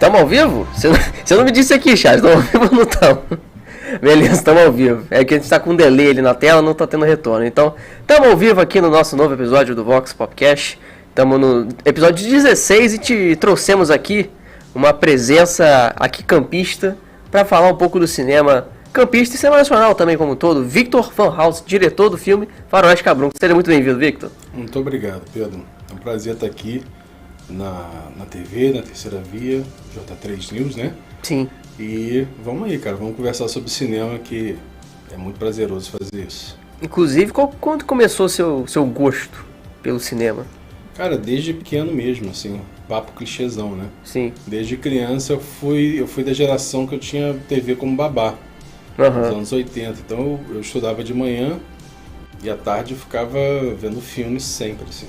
Tamo ao vivo? Você não me disse aqui, Charles. Tamo ao vivo ou não tamo? Beleza, tamo ao vivo. É que a gente tá com um delay ali na tela, não tá tendo retorno. Então, tamo ao vivo aqui no nosso novo episódio do Vox Popcast. Tamo no episódio 16 e te trouxemos aqui uma presença aqui campista para falar um pouco do cinema campista e cinema nacional também como um todo. Victor Van House, diretor do filme Faroeste Cabrum. Seja muito bem-vindo, Victor. Muito obrigado, Pedro. É um prazer estar aqui na TV, na Terceira Via, J3 News, né? Sim. E vamos aí, cara, vamos conversar sobre cinema, que é muito prazeroso fazer isso. Inclusive, quando começou seu gosto pelo cinema? Cara, desde pequeno mesmo, assim, papo clichêzão, né? Sim. Desde criança eu fui da geração que eu tinha TV como babá, nos anos 80. Então eu estudava de manhã e à tarde eu ficava vendo filmes sempre, assim.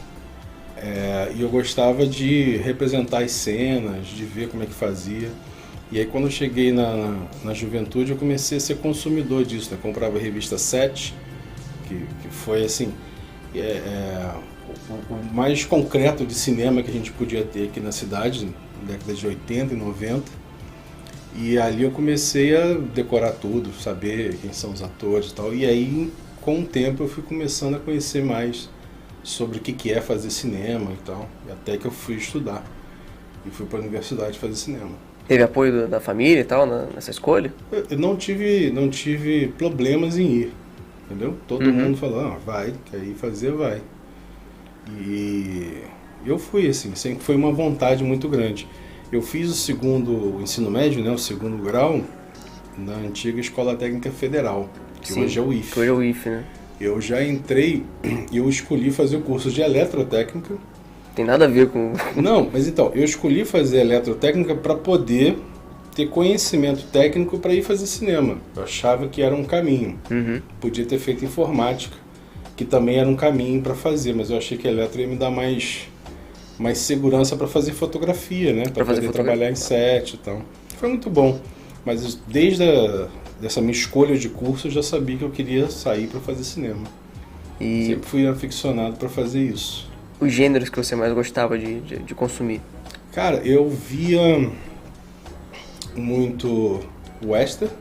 E eu gostava de representar as cenas, de ver como é que fazia. E aí quando eu cheguei na juventude eu comecei a ser consumidor disso, né? Comprava a revista 7, que foi assim, o mais concreto de cinema que a gente podia ter aqui na cidade, na década de 80 e 90. E ali eu comecei a decorar tudo, saber quem são os atores e tal. E aí com o tempo eu fui começando a conhecer mais sobre o que é fazer cinema e tal, até que eu fui estudar e fui para a universidade fazer cinema. Teve apoio da família e tal nessa escolha? Eu não tive problemas em ir, entendeu? Todo mundo falou, vai, quer ir fazer, vai. E eu fui assim, sempre foi uma vontade muito grande. Eu fiz o segundo ensino médio, né, o segundo grau, na antiga Escola Técnica Federal, que hoje é o IFE. Que hoje é o IFE, né? Eu já entrei e eu escolhi fazer o curso de eletrotécnica. Tem nada a ver com... Não, mas então, eu escolhi fazer eletrotécnica para poder ter conhecimento técnico para ir fazer cinema. Eu achava que era um caminho. Podia ter feito informática, que também era um caminho para fazer, mas eu achei que a eletro ia me dar mais segurança para fazer fotografia, né? Para poder trabalhar em set e tal. Foi muito bom, mas desde dessa minha escolha de curso eu já sabia que eu queria sair para fazer cinema. E sempre fui aficionado para fazer isso. Os gêneros que você mais gostava de consumir? Cara, eu via muito western,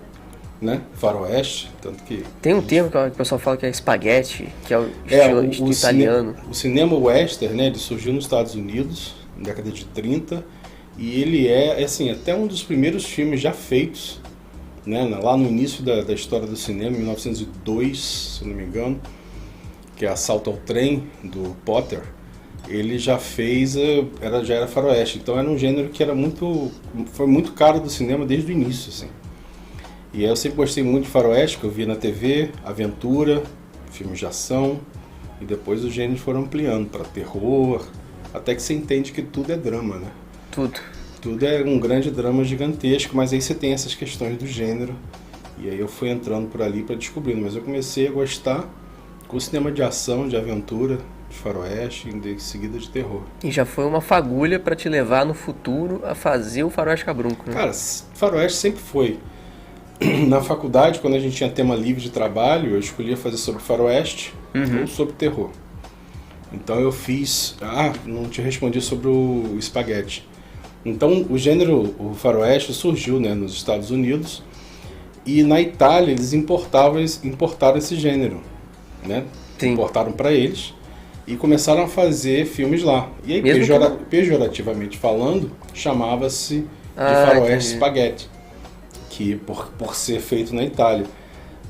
né? Faroeste, tanto que... Tem um termo que o pessoal fala que é spaghetti, que é o estilo italiano. O cinema western, né? Ele surgiu nos Estados Unidos, na década de 30, e ele é, assim, até um dos primeiros filmes já feitos, né? Lá no início da história do cinema, em 1902, se não me engano, que é Assalto ao Trem, do Potter. Ele já fez, já era faroeste, então era um gênero que foi muito caro do cinema desde o início, assim. E aí eu sempre gostei muito de faroeste, que eu via na TV, aventura, filmes de ação, e depois os gêneros foram ampliando para terror, até que você entende que tudo é drama, né? Tudo é um grande drama gigantesco, mas aí você tem essas questões do gênero, e aí eu fui entrando por ali para descobrindo, mas eu comecei a gostar com o cinema de ação, de aventura, de faroeste e em seguida de terror. E já foi uma fagulha para te levar no futuro a fazer o Faroeste Cabrunco, né? Cara, faroeste sempre foi. Na faculdade, quando a gente tinha tema livre de trabalho, eu escolhia fazer sobre faroeste ou sobre terror. Então eu fiz... não te respondi sobre o espaguete. Então o gênero, o faroeste, surgiu, né, nos Estados Unidos, e na Itália eles importaram esse gênero, né? Importaram para eles e começaram a fazer filmes lá. E aí, pejorativamente falando, chamava-se de faroeste spaghetti, que por ser feito na Itália.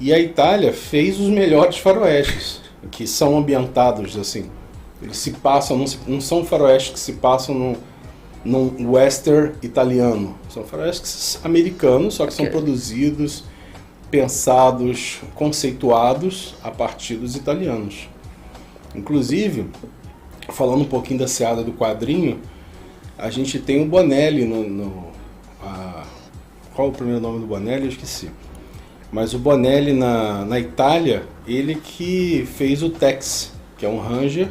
E a Itália fez os melhores faroestes, que são ambientados assim. Eles se passam, não são faroestes que se passam num western italiano. São faroestes americanos, só que são produzidos, pensados, conceituados a partir dos italianos. Inclusive, falando um pouquinho da seada do quadrinho, a gente tem o Bonelli qual o primeiro nome do Bonelli? Eu esqueci. Mas o Bonelli na Itália, ele que fez o Tex, que é um Ranger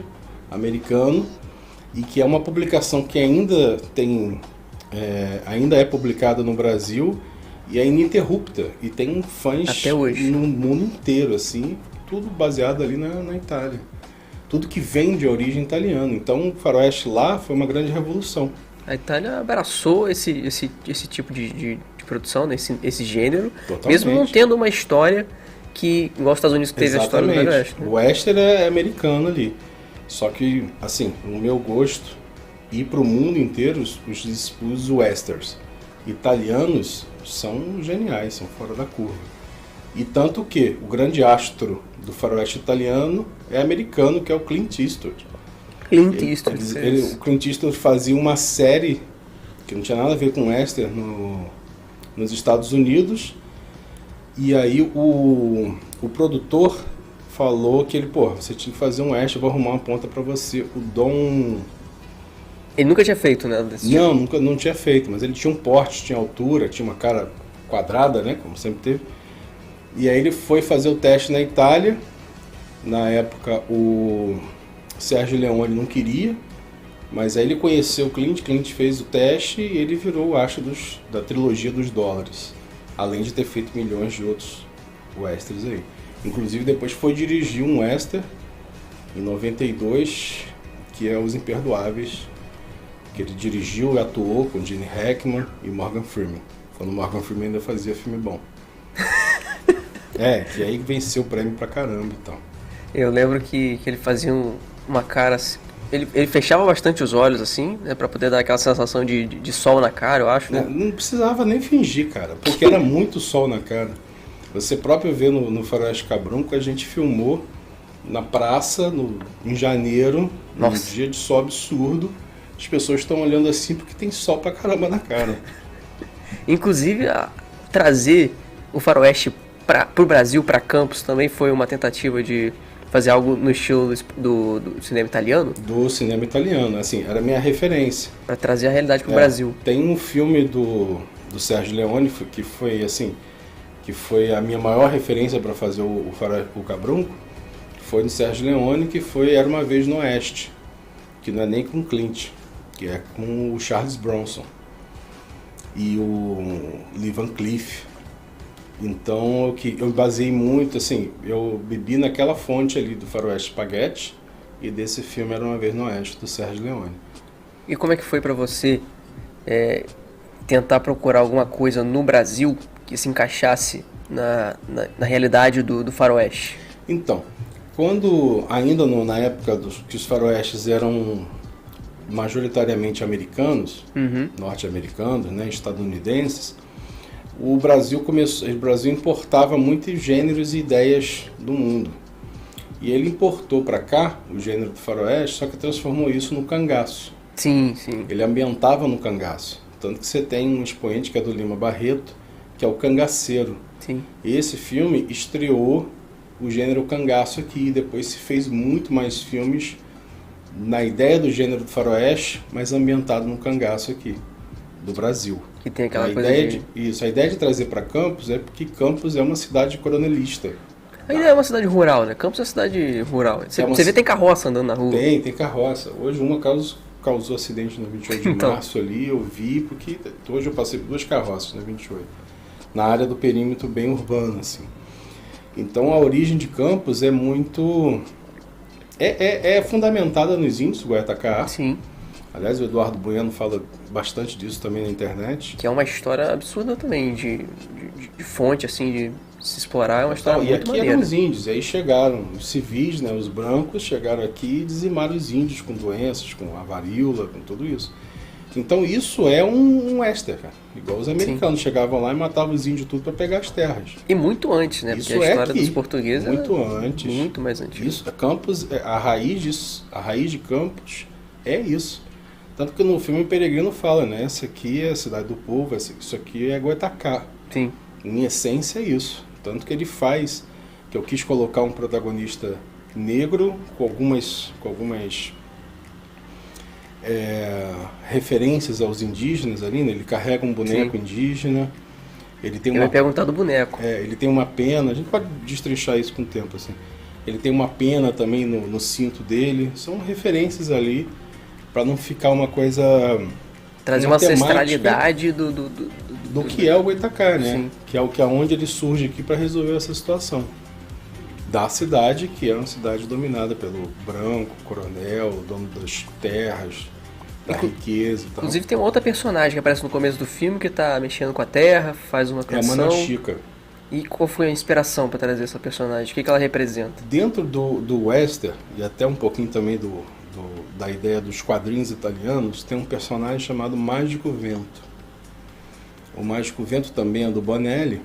americano e que é uma publicação que ainda é publicada no Brasil e é ininterrupta e tem fãs até hoje no mundo inteiro, assim, tudo baseado ali na Itália. Tudo que vem de origem italiana. Então o faroeste lá foi uma grande revolução. A Itália abraçou esse tipo de produção, né? Esse gênero, Totalmente. mesmo não tendo uma história que, igual os Estados Unidos teve a história do Velho Oeste. Né? O western é americano ali. Só que, assim, no meu gosto, e pro mundo inteiro, os westerns italianos são geniais, são fora da curva. E tanto que o grande astro do faroeste italiano é americano, que é o Clint Eastwood. O Clint Eastwood fazia uma série que não tinha nada a ver com western nos Estados Unidos. E aí o produtor falou que você tinha que fazer um western, eu vou arrumar uma ponta pra você. O Dom... Ele nunca tinha feito nada desse tipo? Não, não tinha feito, mas ele tinha um porte, tinha altura, tinha uma cara quadrada, né, como sempre teve. E aí ele foi fazer o teste na Itália. Na época o Sérgio Leone não queria, mas aí ele conheceu o Clint fez o teste e ele virou o astro da trilogia dos dólares. Além de ter feito milhões de outros westerns aí. Inclusive depois foi dirigir um western em 92, que é Os Imperdoáveis, que ele dirigiu e atuou com Gene Hackman e Morgan Freeman. Quando Morgan Freeman ainda fazia filme bom. Que aí venceu o prêmio pra caramba então. Eu lembro que ele fazia uma cara assim, ele fechava bastante os olhos assim, né, pra poder dar aquela sensação de sol na cara, eu acho, né? Não precisava nem fingir, cara, porque era muito sol na cara. Você próprio vê no Faroeste Caboclo, a gente filmou na praça em janeiro, num dia de sol absurdo. As pessoas estão olhando assim porque tem sol pra caramba na cara. Inclusive, trazer o Faroeste pro Brasil, pra Campos, também foi uma tentativa de fazer algo no estilo do cinema italiano? Do cinema italiano, assim, era a minha referência. Pra trazer a realidade pro Brasil. Tem um filme do Sérgio Leone que foi assim, que foi a minha maior referência para fazer o Caboclo, foi do Sérgio Leone, que foi Era Uma Vez no Oeste, que não é nem com Clint, que é com o Charles Bronson e o Lee Van Cleef. Então eu baseei muito, assim, eu bebi naquela fonte ali do Faroeste Spaghetti e desse filme Era Uma Vez no Oeste, do Sérgio Leone. E como é que foi para você tentar procurar alguma coisa no Brasil que se encaixasse na realidade do Faroeste? Então, quando ainda na época que os faroestes eram majoritariamente americanos, norte-americanos, né, estadunidenses, o Brasil importava muitos gêneros e ideias do mundo. E ele importou para cá o gênero do faroeste, só que transformou isso no cangaço. Sim, sim. Ele ambientava no cangaço. Tanto que você tem um expoente que é do Lima Barreto, que é o Cangaceiro. Sim. E esse filme estreou o gênero cangaço aqui, e depois se fez muito mais filmes na ideia do gênero do faroeste, mas ambientado no cangaço aqui, do Brasil. Que tem aquela a coisa ideia a ideia de trazer para Campos é porque Campos é uma cidade coronelista. Ainda é uma cidade rural, né? Campos é uma cidade rural. Você vê tem carroça andando na rua. Tem carroça. Hoje uma causou acidente na 28 de março ali, eu vi, porque hoje eu passei por 2 carroças na 28. Na área do perímetro bem urbano, assim. Então a origem de Campos é muito... É fundamentada nos índios do Guaiacá. Sim. Aliás, o Eduardo Bueno fala bastante disso também na internet. Que é uma história absurda também, de fonte, assim, de se explorar, é uma história muito maneira. E aqui eram os índios, aí chegaram os civis, né, os brancos, chegaram aqui e dizimaram os índios com doenças, com a varíola, com tudo isso. Então isso é um western, cara. Igual os americanos chegavam lá e matavam os índios tudo para pegar as terras. E muito antes, né? Isso porque a história dos portugueses muito antes. Muito mais antiga. Isso, Campos, a raiz de Campos é isso. Tanto que no filme o Peregrino fala, né? Essa aqui é a cidade do povo, isso aqui é Goitacá. Sim. Em essência é isso. Tanto que ele faz, que eu quis colocar um protagonista negro com algumas referências aos indígenas ali, né? Ele carrega um boneco indígena. Ele vai perguntar do boneco. Ele tem uma pena, a gente pode destrinchar isso com o tempo, assim. Ele tem uma pena também no cinto dele. São referências ali para não ficar uma coisa... Trazer uma ancestralidade do que é o Goitacá, né? Sim. Que é onde ele surge aqui para resolver essa situação. Da cidade, que é uma cidade dominada pelo branco, coronel, dono das terras, da riqueza e tal. Inclusive tem uma outra personagem que aparece no começo do filme que tá mexendo com a terra, faz uma É a canção. Manashika. E qual foi a inspiração para trazer essa personagem? O que ela representa? Dentro do western, e até um pouquinho também da ideia dos quadrinhos italianos, tem um personagem chamado Mágico Vento. O Mágico Vento também é do Bonelli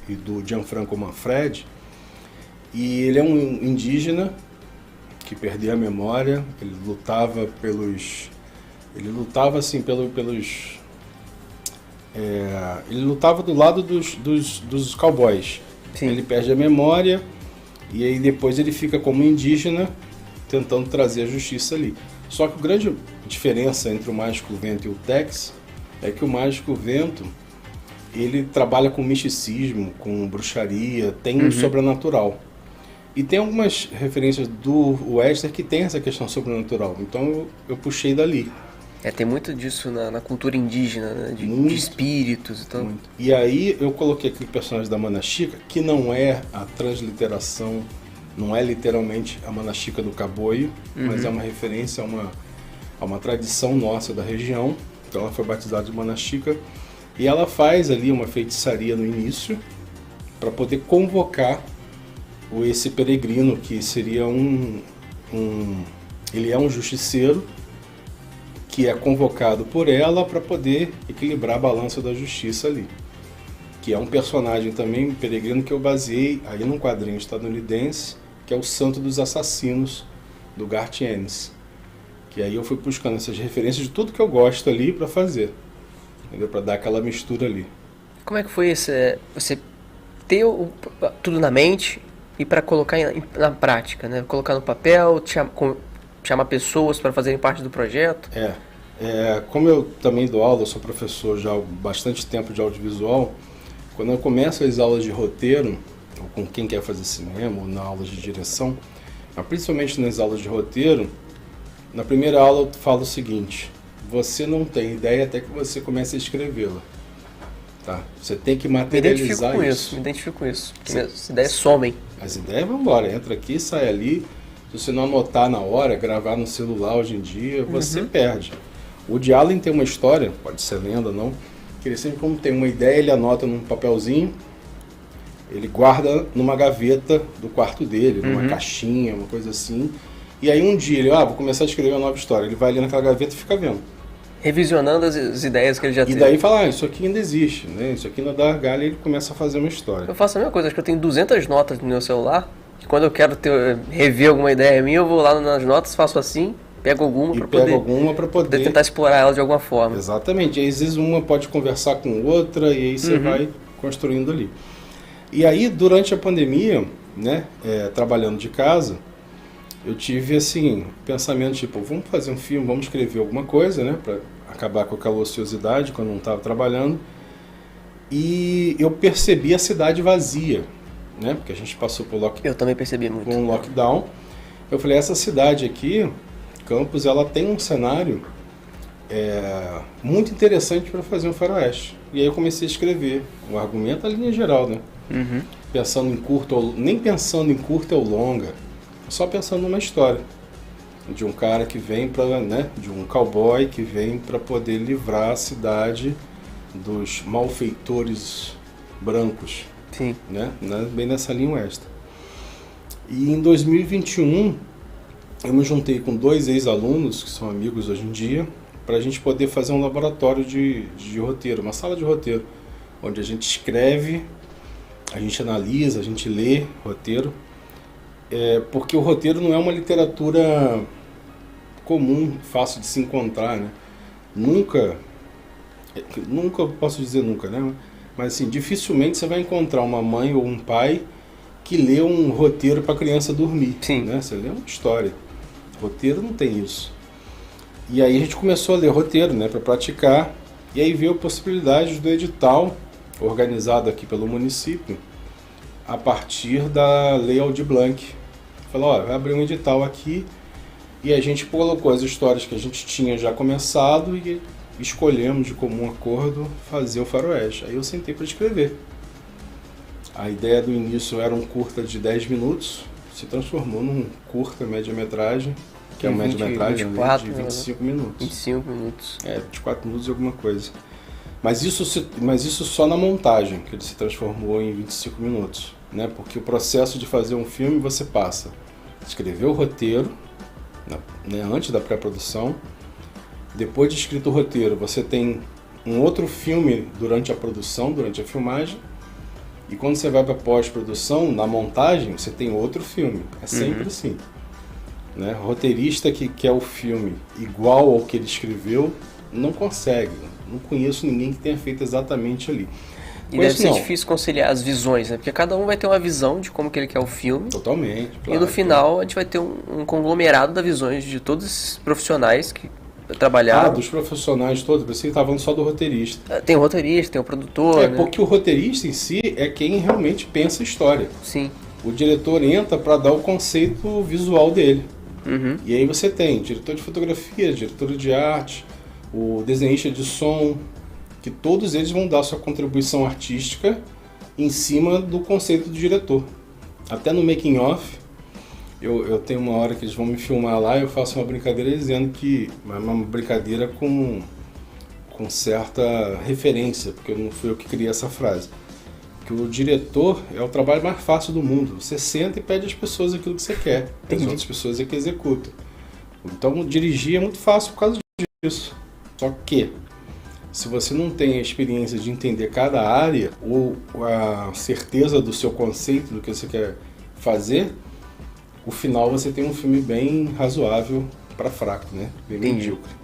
e do Gianfranco Manfredi. E ele é um indígena que perdeu a memória. Ele lutava assim ele lutava do lado dos cowboys. Sim. Ele perde a memória e aí depois ele fica como indígena tentando trazer a justiça ali. Só que a grande diferença entre o Mágico Vento e o Tex é que o Mágico Vento ele trabalha com misticismo, com bruxaria, tem um sobrenatural. E tem algumas referências do western que tem essa questão sobrenatural. Então eu puxei dali. Tem muito disso na cultura indígena, né? De espíritos e tal. Muito. E aí eu coloquei aquele personagem da Manashika, que não é a transliteração, não é literalmente a Manashika do Caboio, mas é uma referência a uma tradição nossa da região. Então ela foi batizada de Manashika. E ela faz ali uma feitiçaria no início para poder convocar esse peregrino, que seria ele é um justiceiro que é convocado por ela para poder equilibrar a balança da justiça ali. Que é um personagem também, um peregrino, que eu baseei aí num quadrinho estadunidense, que é o Santo dos Assassinos, do Garth Ennis. Que aí eu fui buscando essas referências de tudo que eu gosto ali para fazer. Entendeu? Para dar aquela mistura ali. Como é que foi você ter tudo na mente e para colocar na prática, né? Colocar no papel, chamar pessoas para fazerem parte do projeto? Como eu também dou aula, eu sou professor já há bastante tempo de audiovisual, quando eu começo as aulas de roteiro, ou com quem quer fazer cinema, ou na aula de direção, mas principalmente nas aulas de roteiro, na primeira aula eu falo o seguinte: você não tem ideia até que você comece a escrevê-la. Tá? Você tem que materializar isso. Me identifico com isso. As ideias somem. As ideias vão embora, entra aqui, sai ali. Se você não anotar na hora, gravar no celular hoje em dia, você perde. O Woody Allen tem uma história, pode ser lenda ou não, que ele sempre, como tem uma ideia, ele anota num papelzinho, ele guarda numa gaveta do quarto dele, numa caixinha, uma coisa assim. E aí um dia ele, vou começar a escrever uma nova história. Ele vai ali naquela gaveta e fica vendo. Revisionando as ideias que ele já teve. E daí fala, isso aqui ainda existe, né? Isso aqui não dá galho, e ele começa a fazer uma história. Eu faço a mesma coisa, acho que eu tenho 200 notas no meu celular, que quando eu quero rever alguma ideia minha, eu vou lá nas notas, faço assim, pego alguma para poder tentar explorar ela de alguma forma. Exatamente, e às vezes uma pode conversar com outra e aí você vai construindo ali. E aí, durante a pandemia, né, trabalhando de casa, eu tive assim, pensamento tipo, vamos fazer um filme, vamos escrever alguma coisa, né, para acabar com aquela ociosidade quando não estava trabalhando. E eu percebi a cidade vazia, né, porque a gente passou por Eu também percebi muito. um lockdown. Eu falei, essa cidade aqui, Campos, ela tem um cenário muito interessante para fazer um faroeste. E aí eu comecei a escrever o argumento, a linha geral, né? Pensando em curto, nem pensando em curta ou longa, só pensando numa história de um cara que vem para, né, de um cowboy que vem para poder livrar a cidade dos malfeitores brancos. Sim. Né? Bem nessa linha oeste. E em 2021 eu me juntei com 2 ex-alunos que são amigos hoje em dia para a gente poder fazer um laboratório de roteiro, uma sala de roteiro, onde a gente escreve, a gente analisa, a gente lê roteiro, porque o roteiro não é uma literatura comum, fácil de se encontrar, né? Nunca posso dizer nunca, né? Mas assim, dificilmente você vai encontrar uma mãe ou um pai que lê um roteiro para a criança dormir. Sim. Né? Você lê uma história. Roteiro não tem isso. E aí a gente começou a ler roteiro, né, para praticar. E aí veio a possibilidade do edital, organizado aqui pelo município, a partir da Lei Aldir Blanc. Falou, vai abrir um edital aqui, e a gente colocou as histórias que a gente tinha já começado e escolhemos de comum acordo fazer o faroeste. Aí eu sentei para escrever. A ideia do início era um curta de 10 minutos, se transformou num curta média-metragem que é uma média-metragem 24, de 25 minutos. 25 minutos. 24 minutos e alguma coisa. Mas isso só na montagem, que ele se transformou em 25 minutos. Né? Porque o processo de fazer um filme, você passa a escrever o roteiro, né, antes da pré-produção. Depois de escrito o roteiro, você tem um outro filme durante a produção, durante a filmagem. E quando você vai para pós-produção, na montagem, você tem outro filme. É sempre assim. Né? O roteirista que quer o filme igual ao que ele escreveu, não consegue. Não conheço ninguém que tenha feito exatamente ali. E deve ser difícil conciliar as visões, né? Porque cada um vai ter uma visão de como que ele quer o filme. Totalmente. Claro, e no final a gente vai ter um conglomerado das visões de todos esses profissionais que trabalharam. Dos profissionais todos, você estava falando só do roteirista. Tem o roteirista, tem o produtor. Né? Porque o roteirista em si é quem realmente pensa a história. Sim. O diretor entra para dar o conceito visual dele. E aí você tem diretor de fotografia, diretor de arte, o desenhista de som, que todos eles vão dar sua contribuição artística em cima do conceito do diretor. Até no making off, eu tenho uma hora que eles vão me filmar lá e eu faço uma brincadeira dizendo que uma brincadeira com certa referência, porque não fui eu que criei essa frase. Que o diretor é o trabalho mais fácil do mundo. Você senta e pede às pessoas aquilo que você quer. As outras pessoas é que executam. Então dirigir é muito fácil por causa disso. Só que se você não tem a experiência de entender cada área ou a certeza do seu conceito, do que você quer fazer, o final você tem um filme bem razoável para fraco, né? Bem medíocre.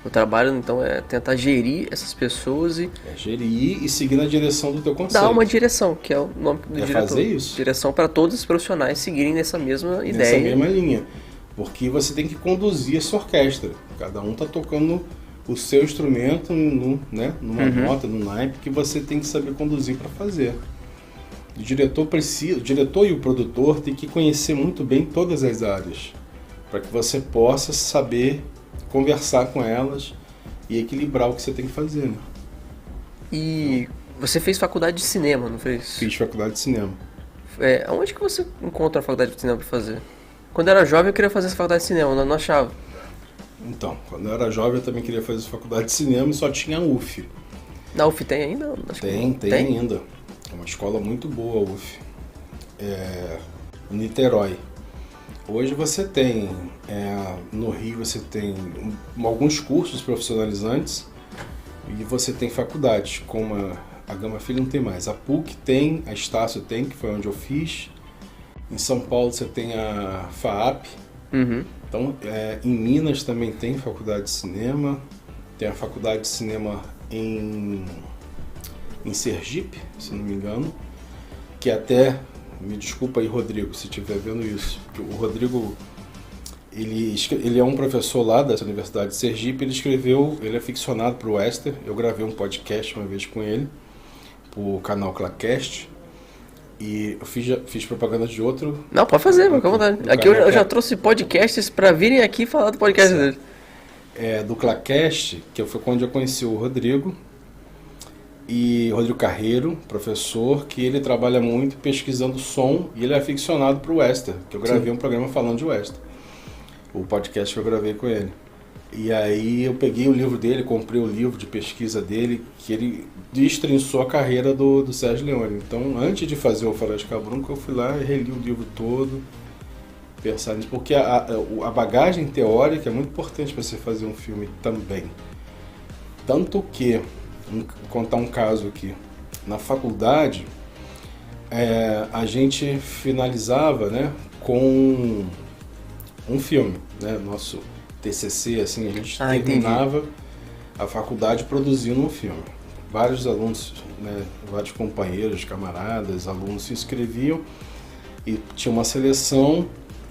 O trabalho, então, é tentar gerir essas pessoas e... gerir e seguir na direção do teu conceito. Dar uma direção, que é o nome do diretor. Fazer isso. Direção para todos os profissionais seguirem nessa mesma ideia. Nessa mesma linha. Porque você tem que conduzir essa orquestra. Cada um está tocando o seu instrumento numa nota, num naipe, que você tem que saber conduzir para fazer. O diretor e o produtor tem que conhecer muito bem todas as áreas, para que você possa saber conversar com elas e equilibrar o que você tem que fazer. Né? E você fez faculdade de cinema, não fez? Fiz faculdade de cinema. Onde que você encontra a faculdade de cinema para fazer? Quando eu era jovem eu queria fazer essa faculdade de cinema, não achava. Então, quando eu era jovem eu também queria fazer essa faculdade de cinema e só tinha a UF. Na UF tem ainda? Tem ainda. É uma escola muito boa, a UF. Em Niterói. Hoje você tem, no Rio você tem alguns cursos profissionalizantes e você tem faculdades, como a Gama Filho não tem mais. A PUC tem, a Estácio tem, que foi onde eu fiz. Em São Paulo você tem a FAAP. Então, em Minas também tem faculdade de cinema. Tem a faculdade de cinema em Sergipe, se não me engano. Que até, me desculpa aí, Rodrigo, se estiver vendo isso. O Rodrigo, ele é um professor lá dessa Universidade de Sergipe. Ele é ficcionado para o Wester. Eu gravei um podcast uma vez com ele, pro canal Clacast. E eu fiz propaganda de outro. Não, pode fazer, fica à vontade. Aqui eu já trouxe podcasts para virem aqui falar do podcast dele. Do Clacast, que foi quando eu conheci o Rodrigo. E Rodrigo Carreiro, professor, que ele trabalha muito pesquisando som e ele é aficionado para o Wester, que eu gravei um programa falando de Wester. O podcast que eu gravei com ele. E aí eu peguei o livro dele, comprei o livro de pesquisa dele, que ele destrinçou a carreira do Sérgio Leone. Então, antes de fazer o Faroeste Caboclo, eu fui lá e reli o livro todo, pensar nisso. Porque a bagagem teórica é muito importante para você fazer um filme também. Tanto que, vou contar um caso aqui, na faculdade, a gente finalizava, né, com um filme, né, nosso TCC, assim, a gente terminava a faculdade produzindo um filme. Vários alunos, né, vários companheiros, camaradas, alunos se inscreviam e tinha uma seleção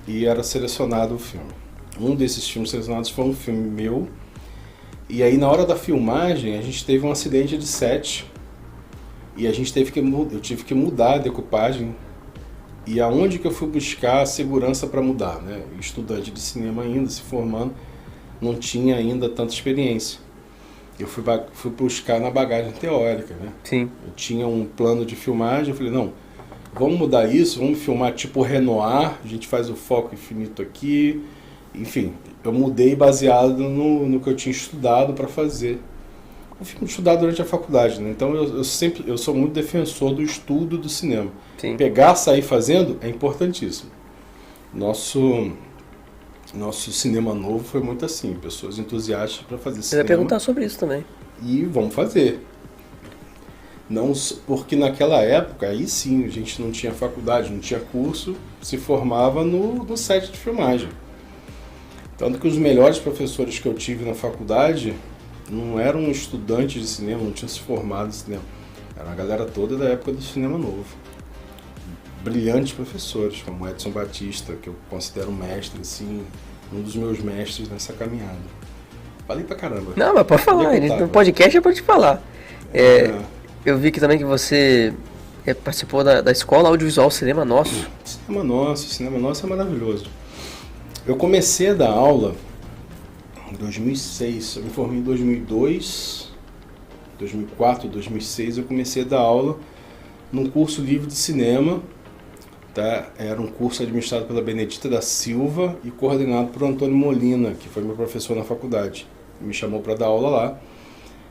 e era selecionado o filme. Um desses filmes selecionados foi um filme meu. E aí na hora da filmagem a gente teve um acidente de set e eu tive que mudar a decupagem. E aonde que eu fui buscar a segurança para mudar, né? Estudante de cinema ainda, se formando, não tinha ainda tanta experiência. Eu fui buscar na bagagem teórica, né? Sim. Eu tinha um plano de filmagem, eu falei, não, vamos mudar isso, vamos filmar tipo Renoir, a gente faz o foco infinito aqui. Enfim, eu mudei baseado no que eu tinha estudado para fazer. Eu fui estudar durante a faculdade, né? Então eu sou muito defensor do estudo do cinema. Sim. Pegar, sair fazendo é importantíssimo. Nosso cinema novo foi muito assim, pessoas entusiastas para fazer Eu cinema. ia perguntar sobre isso também. E vamos fazer. Não, porque naquela época, aí sim, a gente não tinha faculdade, não tinha curso, se formava no set de filmagem. Tanto que os melhores professores que eu tive na faculdade não eram estudantes de cinema, não tinham se formado em cinema. Era a galera toda da época do cinema novo. Brilhantes professores, como Edson Batista, que eu considero mestre, assim, um dos meus mestres nessa caminhada. Falei pra caramba. Não, mas pode falar, no podcast é pra te falar. Eu vi que também que você participou da Escola Audiovisual Cinema Nosso. Cinema Nosso é maravilhoso. Eu comecei a dar aula em 2006, eu me formei em 2002, 2004, 2006, eu comecei a dar aula num curso livre de cinema, tá? Era um curso administrado pela Benedita da Silva e coordenado por Antônio Molina, que foi meu professor na faculdade. Me chamou para dar aula lá.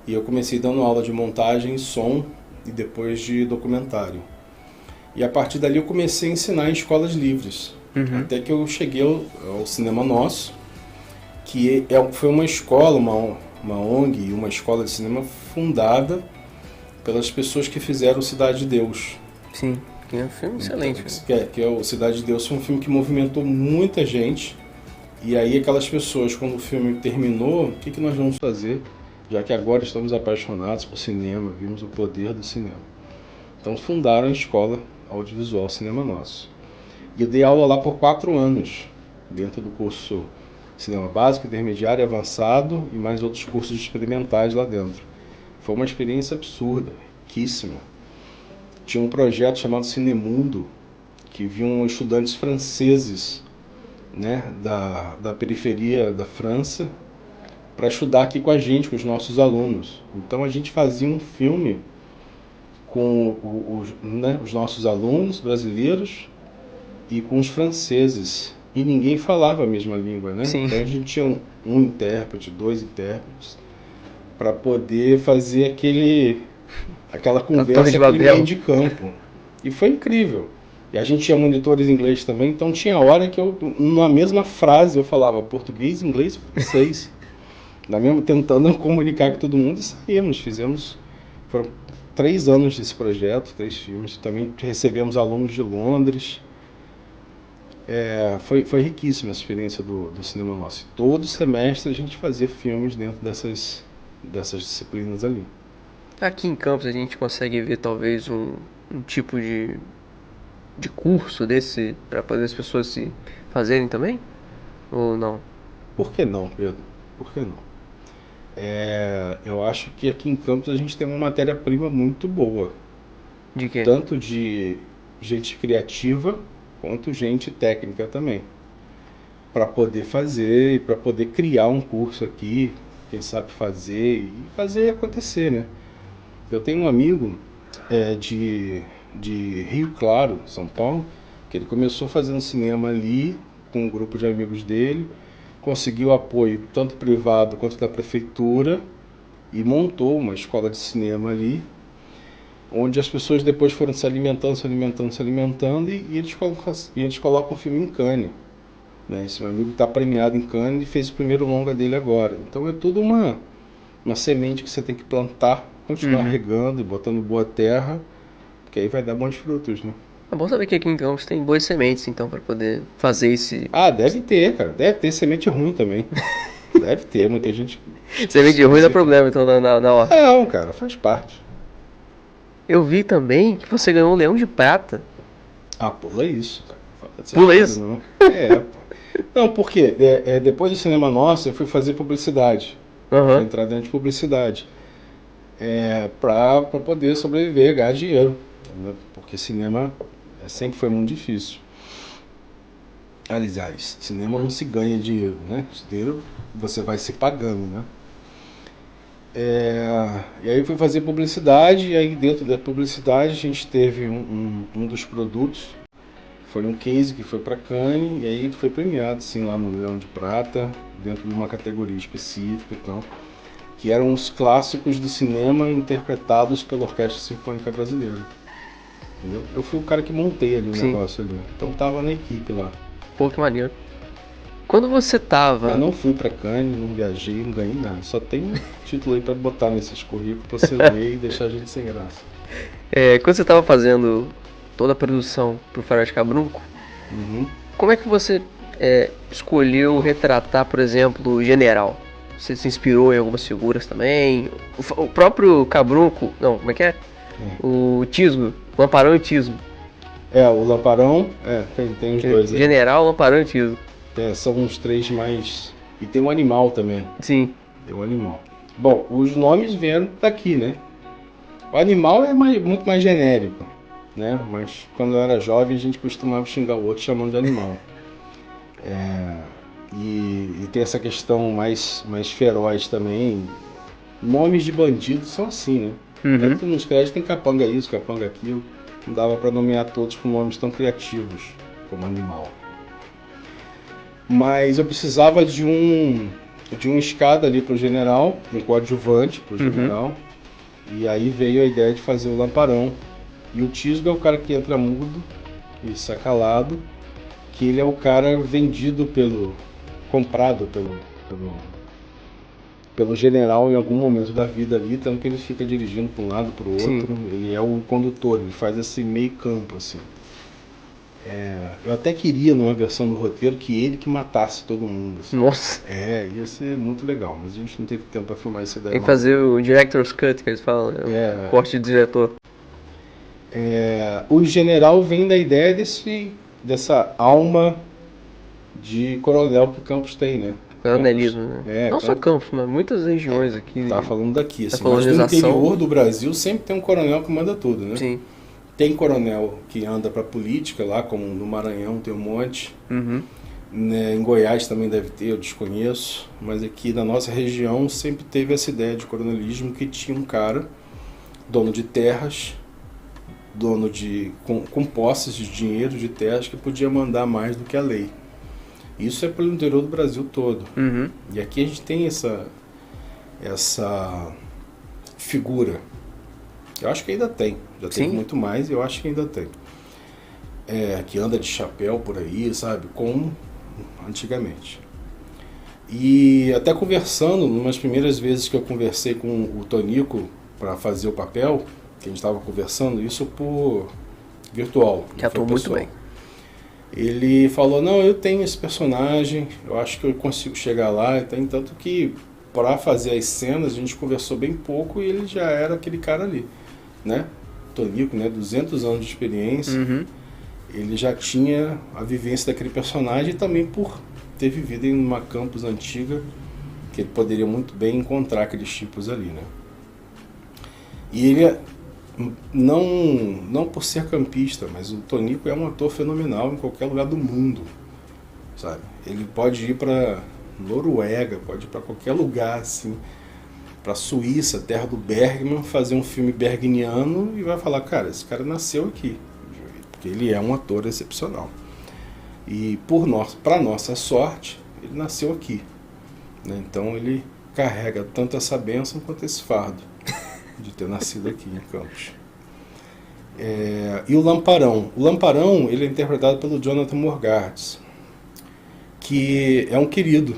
E eu comecei dando aula de montagem, som e depois de documentário. E a partir dali eu comecei a ensinar em escolas livres. Até que eu cheguei ao Cinema Nosso, que foi uma escola, uma ONG, uma escola de cinema fundada pelas pessoas que fizeram Cidade de Deus. Sim, que é um filme excelente. Que é o Cidade de Deus, foi um filme que movimentou muita gente. E aí aquelas pessoas, quando o filme terminou, o que nós vamos fazer? Já que agora estamos apaixonados por cinema, vimos o poder do cinema. Então fundaram a Escola Audiovisual Cinema Nosso. E eu dei aula lá por 4 anos, dentro do curso Cinema Básico, Intermediário e Avançado, e mais outros cursos experimentais lá dentro. Foi uma experiência absurda, riquíssima. Tinha um projeto chamado Cinemundo, que vinham estudantes franceses, né, da periferia da França, para estudar aqui com a gente, com os nossos alunos. Então a gente fazia um filme com os nossos alunos brasileiros e com os franceses. E ninguém falava a mesma língua, né? Sim. Então a gente tinha um intérprete, 2 intérpretes, para poder fazer aquela conversa, aquele meio de campo. E foi incrível. E a gente tinha monitores em inglês também, então tinha hora que na mesma frase eu falava português, inglês e francês. Tentando comunicar com todo mundo, e saímos. Foram 3 anos desse projeto, 3 filmes. Também recebemos alunos de Londres. Foi riquíssima a experiência do Cinema Nosso. Todo semestre a gente fazia filmes dentro dessas disciplinas ali. Aqui em Campos a gente consegue ver talvez um tipo de curso desse para poder as pessoas se fazerem também? Ou não? Por que não, Pedro? Por que não? Eu acho que aqui em Campos a gente tem uma matéria-prima muito boa. De quê? Tanto de gente criativa quanto gente técnica também. Para poder fazer e para poder criar um curso aqui, quem sabe fazer e fazer acontecer, né? Eu tenho um amigo de Rio Claro, São Paulo, que ele começou fazendo cinema ali com um grupo de amigos dele, conseguiu apoio tanto privado quanto da prefeitura e montou uma escola de cinema ali, onde as pessoas depois foram se alimentando e eles colocam o filme em Cannes. Né? Esse meu amigo está premiado em Cannes e fez o primeiro longa dele agora. Então é tudo uma semente que você tem que plantar, continuar regando e botando boa terra, porque aí vai dar bons frutos, né? É bom saber que aqui em Campos tem boas sementes, então, para poder fazer esse... Deve ter, cara. Deve ter semente ruim também. Deve ter, muita gente... Semente ruim dá problema, então, na hora. Não, cara, faz parte. Eu vi também que você ganhou um Leão de Prata. Pula isso, cara. Pula isso? Não. Não, porque depois do Cinema Nosso eu fui fazer publicidade. Fui entrar dentro de publicidade. Pra poder sobreviver, ganhar dinheiro. Né? Porque cinema sempre foi muito difícil. Aliás, cinema não se ganha dinheiro, né? Dinheiro você vai se pagando, né? E aí eu fui fazer publicidade, e aí dentro da publicidade a gente teve um dos produtos, Foi um case que foi para Cannes e aí ele foi premiado assim, lá no Leão de Prata, dentro de uma categoria específica e tal, que eram os clássicos do cinema interpretados pela Orquestra Sinfônica Brasileira. Entendeu? Eu fui o cara que montei ali o negócio ali. Então tava na equipe lá. Pô, que maneiro. Quando você tava... Eu não fui pra Cannes, não viajei, não ganhei nada. Só tem um título aí pra botar nesses currículos pra você ler e deixar a gente sem graça. Quando você tava fazendo toda a produção pro Faroeste Caboclo, como é que você escolheu retratar, por exemplo, o general? Você se inspirou em algumas figuras também? O próprio Caboclo, não, como é que é? O Tisgo, Lamparão e Tisgo. O Lamparão, tem os dois aí. General, Lamparão e Tisgo. São os três mais... E tem um animal também. Sim. Tem um animal. Bom, os nomes vieram daqui, né? O animal é muito mais genérico, né? Mas quando eu era jovem a gente costumava xingar o outro chamando de animal. E tem essa questão mais feroz também. Nomes de bandidos são assim, né? Tanto nos créditos tem capanga isso, capanga aquilo. Não dava para nomear todos com nomes tão criativos como animal. Mas eu precisava de uma escada ali pro general, um coadjuvante pro general. E aí veio a ideia de fazer o Lamparão. E o Tisgo é o cara que entra mudo e sacalado, que ele é o cara vendido comprado pelo general em algum momento da vida ali, tanto que ele fica dirigindo para um lado, para o outro. Sim. Ele é o condutor, ele faz esse meio campo assim. Eu até queria numa versão do roteiro que ele que matasse todo mundo. Assim. Nossa! Ia ser muito legal, mas a gente não teve tempo para filmar essa ideia. Tem que fazer o Director's Cut, que eles falam, né? O corte de diretor. O general vem da ideia dessa alma de coronel que Campos tem, né? Coronelismo, né? Não só Campos, mas muitas regiões aqui. Tá falando daqui, assim. Mas no interior do Brasil sempre tem um coronel que manda tudo, né? Sim. Tem coronel que anda pra política lá, como no Maranhão tem um monte. Né, em Goiás também deve ter, eu desconheço. Mas aqui na nossa região sempre teve essa ideia de coronelismo que tinha um cara, dono de terras, com posses de dinheiro de terras, que podia mandar mais do que a lei. Isso é pelo interior do Brasil todo. E aqui a gente tem essa figura. Eu acho que ainda tem. Já teve muito mais e eu acho que ainda tem. Que anda de chapéu por aí, sabe? Como antigamente. E até conversando, umas primeiras vezes que eu conversei com o Tonico para fazer o papel, que a gente estava conversando, isso por virtual. Que atuou muito bem. Ele falou, não, eu tenho esse personagem, eu acho que eu consigo chegar lá, tanto que para fazer as cenas a gente conversou bem pouco e ele já era aquele cara ali, né? Tonico, né? 200 anos de experiência, ele já tinha a vivência daquele personagem e também por ter vivido em uma campus antiga, que ele poderia muito bem encontrar aqueles tipos ali, né? E ele... Não por ser campista, mas o Tonico é um ator fenomenal em qualquer lugar do mundo, sabe? Ele pode ir para Noruega, pode ir para qualquer lugar, assim, para Suíça, terra do Bergman, fazer um filme bergniano e vai falar, cara, esse cara nasceu aqui, porque ele é um ator excepcional. E para nossa sorte, ele nasceu aqui, né? Então ele carrega tanto essa bênção quanto esse fardo de ter nascido aqui em Campos. E o Lamparão. O Lamparão, ele é interpretado pelo Jonathan Morgarts, que é um querido.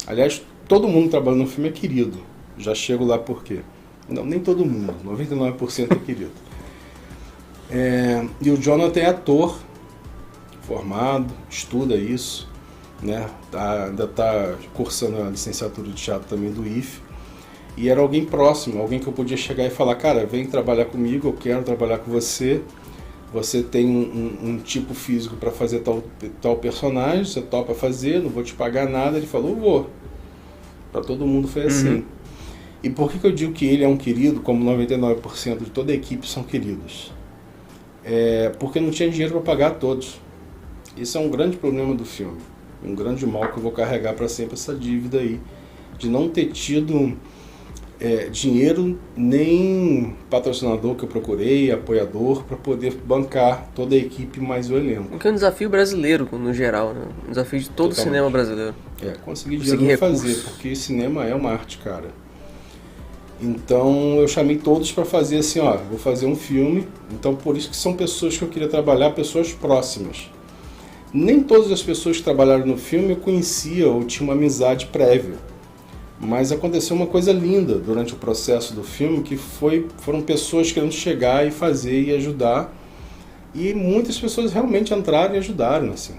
Aliás, todo mundo trabalhando no filme é querido. Já chego lá por quê? Não, nem todo mundo. 99% é querido. E o Jonathan é ator, formado, estuda isso, né? Ainda está cursando a licenciatura de teatro também do IFE. E era alguém próximo, alguém que eu podia chegar e falar, cara, vem trabalhar comigo, eu quero trabalhar com você. Você tem um tipo físico para fazer tal personagem, você topa fazer, não vou te pagar nada. Ele falou, vou. Para todo mundo foi assim. E por que eu digo que ele é um querido, como 99% de toda a equipe são queridos? Porque não tinha dinheiro para pagar a todos. Isso é um grande problema do filme. Um grande mal que eu vou carregar para sempre, essa dívida aí. De não ter tido dinheiro nem patrocinador que eu procurei, apoiador, para poder bancar toda a equipe mais o elenco. Porque é um desafio brasileiro, no geral, né? Um desafio de todo o cinema brasileiro. Conseguir dinheiro pra fazer, porque cinema é uma arte, cara. Então eu chamei todos para fazer assim, vou fazer um filme. Então por isso que são pessoas que eu queria trabalhar, pessoas próximas. Nem todas as pessoas que trabalharam no filme eu conhecia ou tinha uma amizade prévia. Mas aconteceu uma coisa linda durante o processo do filme, que foram pessoas querendo chegar e fazer e ajudar. E muitas pessoas realmente entraram e ajudaram, assim.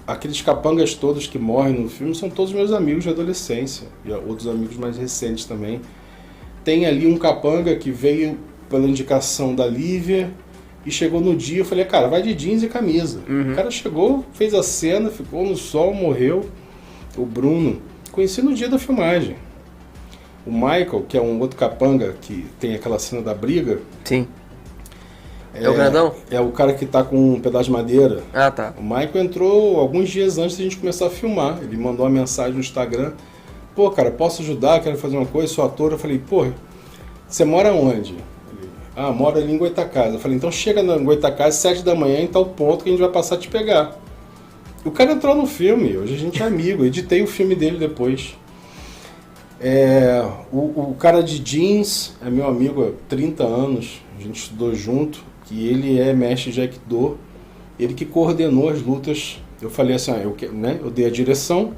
Aqueles capangas todos que morrem no filme são todos meus amigos de adolescência. E outros amigos mais recentes também. Tem ali um capanga que veio pela indicação da Lívia e chegou no dia, eu falei, cara, vai de jeans e camisa. O cara chegou, fez a cena, ficou no sol, morreu. O Bruno, conheci no dia da filmagem. O Michael, que é um outro capanga que tem aquela cena da briga. Sim. É o grandão? É o cara que tá com um pedaço de madeira. Ah, tá. O Michael entrou alguns dias antes da gente começar a filmar. Ele mandou uma mensagem no Instagram. Pô, cara, posso ajudar? Quero fazer uma coisa, sou ator. Eu falei, pô, você mora onde? Ele, mora ali em Goitacazes. Eu falei, então chega na Goitacazes 7 da manhã em tal ponto que a gente vai passar a te pegar. O cara entrou no filme, hoje a gente é amigo, editei o filme dele depois. O cara de jeans é meu amigo há 30 anos, a gente estudou junto, que ele é mestre de Aikido, ele que coordenou as lutas. Eu falei assim, eu dei a direção,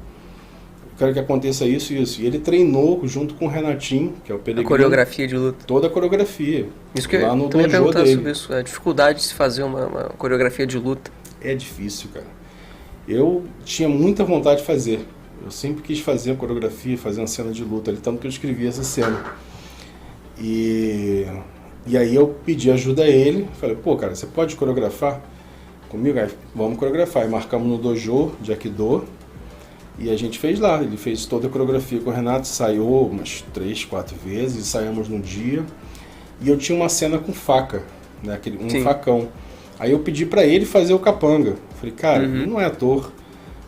eu quero que aconteça isso e isso. E ele treinou junto com o Renatinho, que é o Peregrino. A coreografia de luta. Toda a coreografia. Isso que lá eu no também dojo perguntar dele. sobre isso, a dificuldade de se fazer uma coreografia de luta. É difícil, cara. Eu tinha muita vontade de fazer. Eu sempre quis fazer a coreografia, fazer uma cena de luta, tanto que eu escrevi essa cena. E aí eu pedi ajuda a ele, falei, pô, cara, você pode coreografar comigo? Aí, vamos coreografar. Aí marcamos no dojo de Aikido e a gente fez lá. Ele fez toda a coreografia com o Renato, ensaiou umas 3, 4 vezes, ensaiamos no dia. E eu tinha uma cena com faca, né, um facão. Aí eu pedi pra ele fazer o capanga. Falei, cara, ele não é ator,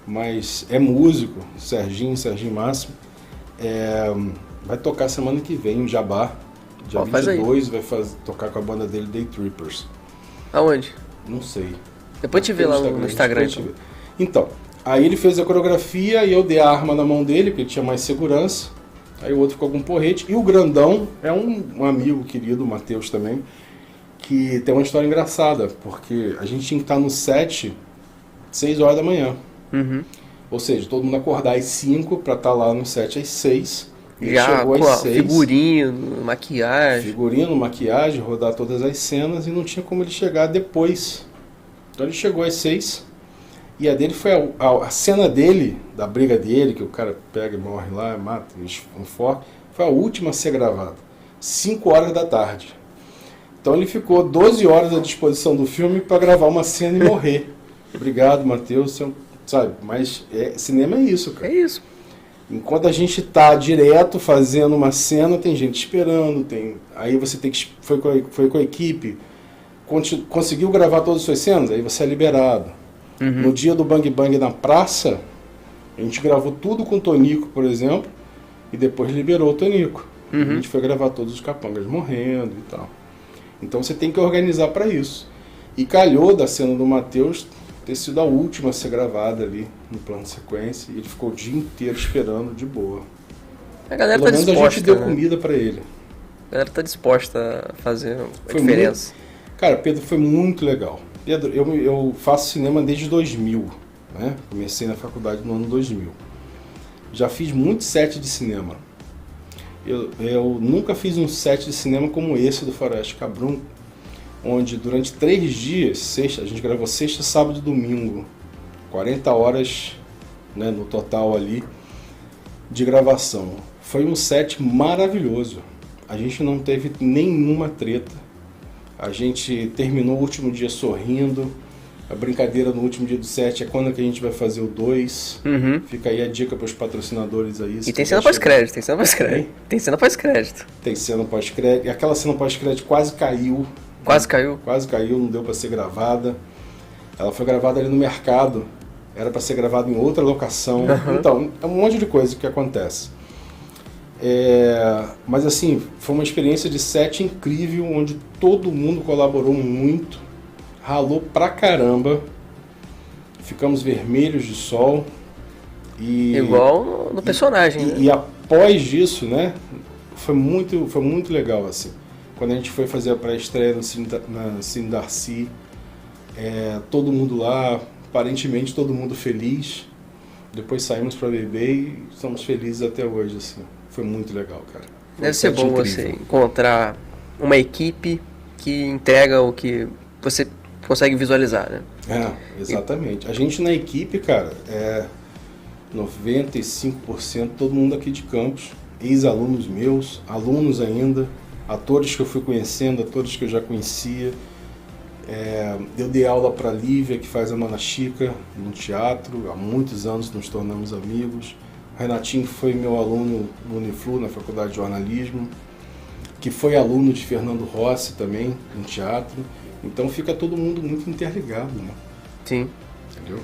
mas é músico, Serginho Máximo. Vai tocar semana que vem em Jabá, dia 22, vai tocar com a banda dele, Day Trippers. Aonde? Não sei. Depois te vê lá no Instagram. Então, aí ele fez a coreografia e eu dei a arma na mão dele, porque ele tinha mais segurança. Aí o outro ficou com um porrete. E o grandão é um amigo querido, o Matheus também, que tem uma história engraçada, porque a gente tinha que estar no set 6 horas da manhã. Ou seja, todo mundo acordar às 5 para estar lá no set às 6. Ele já chegou às 6. Figurino, maquiagem, rodar todas as cenas e não tinha como ele chegar depois. Então ele chegou às 6 e a dele foi a cena dele, da briga dele, que o cara pega e morre lá, mata, enforca, foi a última a ser gravada. 5 horas da tarde. Então ele ficou 12 horas à disposição do filme para gravar uma cena e morrer. Obrigado, Matheus, sabe? Mas cinema é isso, cara. É isso. Enquanto a gente tá direto fazendo uma cena, tem gente esperando, aí você foi com a equipe, conseguiu gravar todas as suas cenas, aí você é liberado. No dia do Bang Bang na praça, a gente gravou tudo com o Tonico, por exemplo, e depois liberou o Tonico. A gente foi gravar todos os capangas morrendo e tal. Então você tem que organizar para isso. E calhou da cena do Matheus ter sido a última a ser gravada ali no plano de sequência, e ele ficou o dia inteiro esperando de boa. A galera Pelo tá menos disposta, a gente deu comida para ele. A galera tá disposta a fazer a diferença. Cara, Pedro, foi muito legal. Pedro, eu faço cinema desde 2000, né? Comecei na faculdade no ano 2000. Já fiz muito set de cinema. Eu nunca fiz um set de cinema como esse do Faroeste Cabrum, onde durante 3 dias, a gente gravou sexta, sábado e domingo, 40 horas, né, no total ali, de gravação. Foi um set maravilhoso. A gente não teve nenhuma treta. A gente terminou o último dia sorrindo. A brincadeira no último dia do set é quando que a gente vai fazer o 2. Fica aí a dica para os patrocinadores aí. E tem cena pós-crédito, tem cena pós-crédito. Tem cena pós-crédito. Tem cena pós-crédito. E aquela cena pós-crédito quase caiu. Quase caiu? Quase caiu, não deu para ser gravada. Ela foi gravada ali no mercado. Era para ser gravada em outra locação. Então, é um monte de coisa que acontece. Mas assim, foi uma experiência de set incrível, onde todo mundo colaborou muito, ralou pra caramba, ficamos vermelhos de sol. Igual no personagem, né? E após isso, né, foi muito legal, assim. Quando a gente foi fazer a pré-estreia na Cine Darcy, todo mundo lá, aparentemente todo mundo feliz. Depois saímos para beber e estamos felizes até hoje, assim. Foi muito legal, cara. Deve ser bom você encontrar uma equipe que entrega o que você consegue visualizar, né? Exatamente. A gente na equipe, cara, 95% todo mundo aqui de Campos, ex-alunos meus, alunos ainda, atores que eu fui conhecendo, atores que eu já conhecia. Eu dei aula para a Lívia, que faz a Mana Chica no teatro, há muitos anos nos tornamos amigos. O Renatinho foi meu aluno no Uniflu, na Faculdade de Jornalismo, que foi aluno de Fernando Rossi também, no teatro. Então fica todo mundo muito interligado, né? Sim. Entendeu?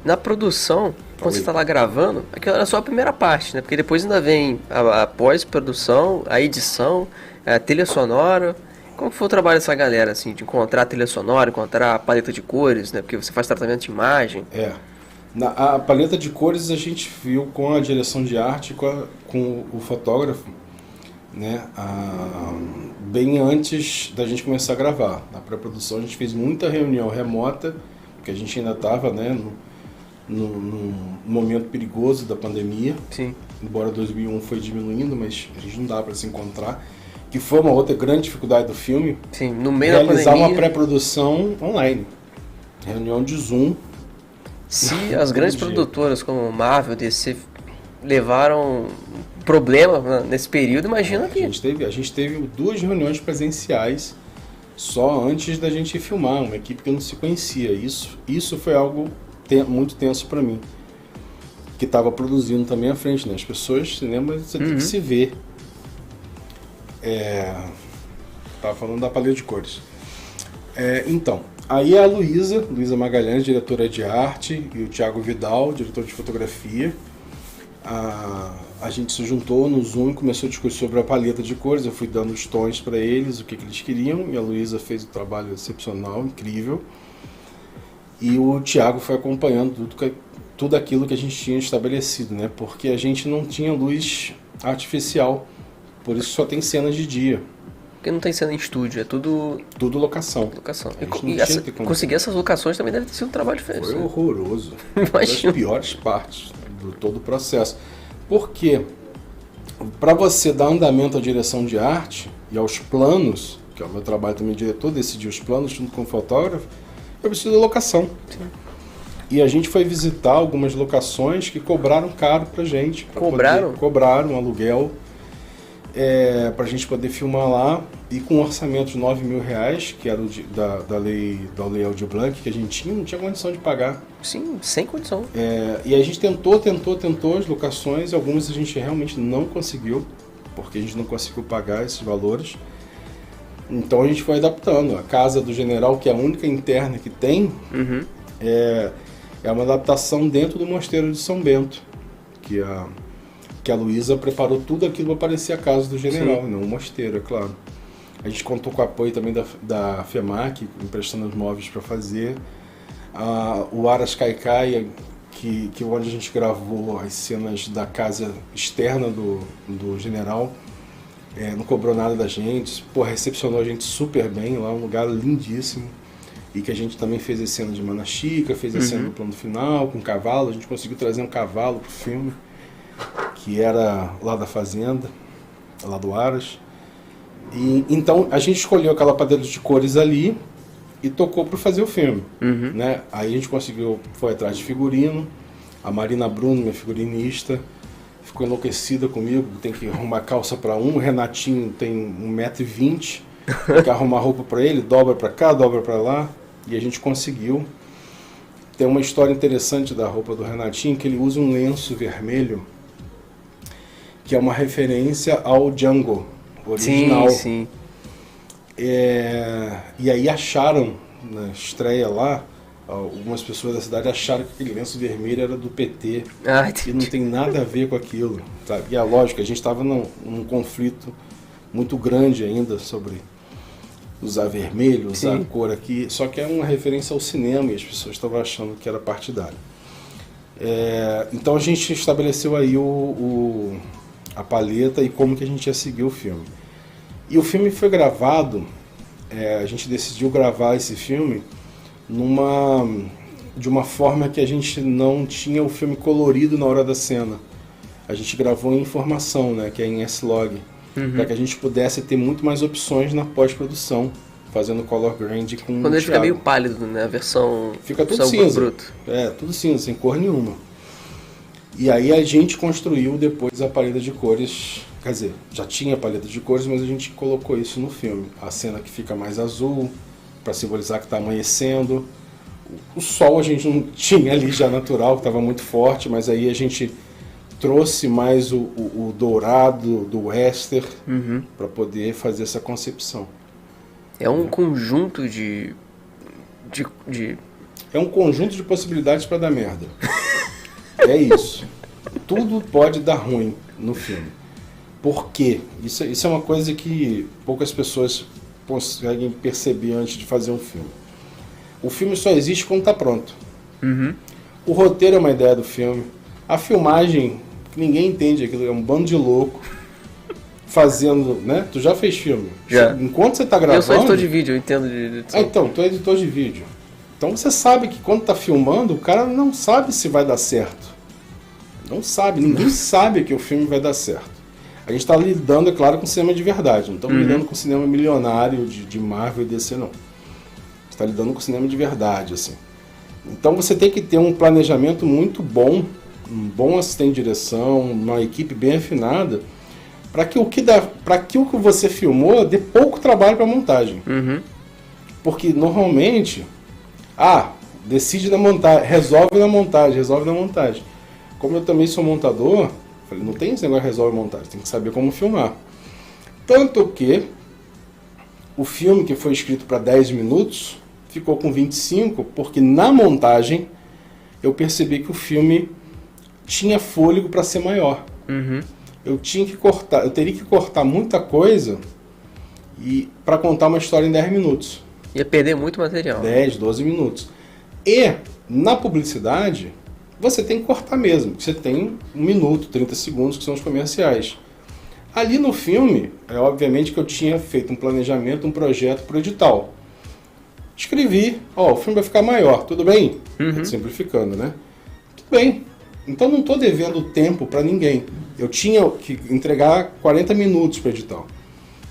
Na produção, quando você está lá gravando, aquela era só a primeira parte, né? Porque depois ainda vem a pós-produção, a edição, a trilha sonora. Como foi o trabalho dessa galera, assim, de encontrar a trilha sonora, encontrar a paleta de cores, né? Porque você faz tratamento de imagem. A paleta de cores a gente viu com a direção de arte, com o fotógrafo, né? Bem antes da gente começar a gravar. Na pré-produção a gente fez muita reunião remota, porque a gente ainda estava, né, num momento perigoso da pandemia. Sim. Embora 2001 foi diminuindo, mas a gente não dá para se encontrar. Que foi uma outra grande dificuldade do filme. Sim, no meio da pandemia. Realizar uma pré-produção online. Reunião de Zoom. Se as grandes produtoras como Marvel, DC levaram problema nesse período, imagina que... A gente teve 2 reuniões presenciais só antes da gente filmar, uma equipe que não se conhecia. Isso foi algo muito tenso para mim, que estava produzindo também à frente, né? As pessoas, cinema, você tem que se ver. Tava falando da paleta de cores. Então, aí a Luísa Magalhães, diretora de arte, e o Thiago Vidal, diretor de fotografia, a gente se juntou no Zoom e começou a discutir sobre a paleta de cores. Eu fui dando os tons para eles, o que eles queriam, e a Luísa fez um trabalho excepcional, incrível. E o Thiago foi acompanhando tudo aquilo que a gente tinha estabelecido, né? Porque a gente não tinha luz artificial, por isso só tem cenas de dia. Porque não tem cena em estúdio, é tudo locação. Conseguir essas locações também deve ter sido um trabalho diferente. Foi horroroso. Uma das piores partes do todo o processo. Porque para você dar andamento à direção de arte e aos planos, que é o meu trabalho também, diretor, decidir os planos junto com o fotógrafo, eu preciso de locação. Sim. E a gente foi visitar algumas locações que cobraram caro pra gente. Cobraram um aluguel pra gente poder filmar lá. E com um orçamento de R$9.000, que era da lei Aldir Blanc, que a gente não tinha condição de pagar. Sim, sem condição. E a gente tentou as locações, algumas a gente realmente não conseguiu, porque a gente não conseguiu pagar esses valores. Então a gente foi adaptando. A Casa do General, que é a única interna que tem, é uma adaptação dentro do Mosteiro de São Bento, que a Luísa preparou tudo aquilo para parecer a Casa do General, não o mosteiro, é claro. A gente contou com o apoio também da FEMAC, emprestando os móveis para fazer. O Aras Kaikai, onde a gente gravou as cenas da casa externa do General, não cobrou nada da gente, recepcionou a gente super bem lá, um lugar lindíssimo. E que a gente também fez a cena de Mana Chica, fez a cena do plano final, com cavalo. A gente conseguiu trazer um cavalo pro filme, que era lá da fazenda, lá do Aras. E então a gente escolheu aquela paleta de cores ali e tocou para fazer o filme, né? Aí a gente foi atrás de figurino. A Marina Bruno, minha figurinista, ficou enlouquecida comigo, tem que arrumar calça para um. O Renatinho tem 1,20 m, tem que arrumar roupa para ele, dobra para cá, dobra para lá. E a gente conseguiu. Tem uma história interessante da roupa do Renatinho, que ele usa um lenço vermelho, que é uma referência ao Django original. Sim. E aí acharam, na estreia lá, algumas pessoas da cidade acharam que aquele lenço vermelho era do PT. Ah, E não tem nada a ver com aquilo, sabe? E é lógico, a gente estava num conflito muito grande ainda sobre usar vermelho, usar Sim. cor aqui, só que é uma referência ao cinema e as pessoas estavam achando que era partidário. Então a gente estabeleceu aí a paleta e como que a gente ia seguir o filme. E o filme foi gravado, a gente decidiu gravar esse filme de uma forma que a gente não tinha o filme colorido na hora da cena. A gente gravou em informação, né, que é em S-Log, para que a gente pudesse ter muito mais opções na pós-produção, fazendo color grade com Quando ele fica Thiago. meio pálido, né? A versão... Fica tudo versão cinza. bruto. Tudo cinza, sem cor nenhuma. E aí a gente construiu depois a paleta de cores, quer dizer, já tinha a paleta de cores, mas a gente colocou isso no filme. A cena que fica mais azul, para simbolizar que está amanhecendo. O sol a gente não tinha ali já natural, que estava muito forte, mas aí a gente trouxe mais o dourado do Wester para poder fazer essa concepção. É um conjunto de... É um conjunto de possibilidades para dar merda. É isso. Tudo pode dar ruim no filme. Por quê? Isso é uma coisa que poucas pessoas conseguem perceber antes de fazer um filme. O filme só existe quando está pronto. O roteiro é uma ideia do filme. A filmagem, ninguém entende aquilo, é um bando de louco fazendo, né? Tu já fez filme? Já. Enquanto você está gravando... Eu sou editor de vídeo, eu entendo de edição. Então, tu é editor de vídeo. Então você sabe que quando tá filmando, o cara não sabe se vai dar certo. Não sabe, ninguém sabe que o filme vai dar certo. A gente está lidando, é claro, com cinema de verdade. Não estamos lidando com cinema milionário de Marvel e DC, não. A gente está lidando com cinema de verdade, assim. Então você tem que ter um planejamento muito bom, um bom assistente de direção, uma equipe bem afinada, para que o que você filmou dê pouco trabalho para a montagem. Porque normalmente, decide na montagem, resolve na montagem. Como eu também sou montador, falei, não tem esse negócio de resolve montagem, tem que saber como filmar. Tanto que o filme que foi escrito para 10 minutos ficou com 25, porque na montagem eu percebi que o filme tinha fôlego para ser maior. Eu teria que cortar muita coisa para contar uma história em 10 minutos. Ia perder muito material. 10, 12 minutos. E na publicidade, você tem que cortar mesmo. Você tem 1 minuto, 30 segundos, que são os comerciais. Ali no filme, obviamente que eu tinha feito um planejamento, um projeto para o edital. Escrevi, o filme vai ficar maior, tudo bem? Simplificando, né? Tudo bem. Então não estou devendo tempo para ninguém. Eu tinha que entregar 40 minutos para o edital.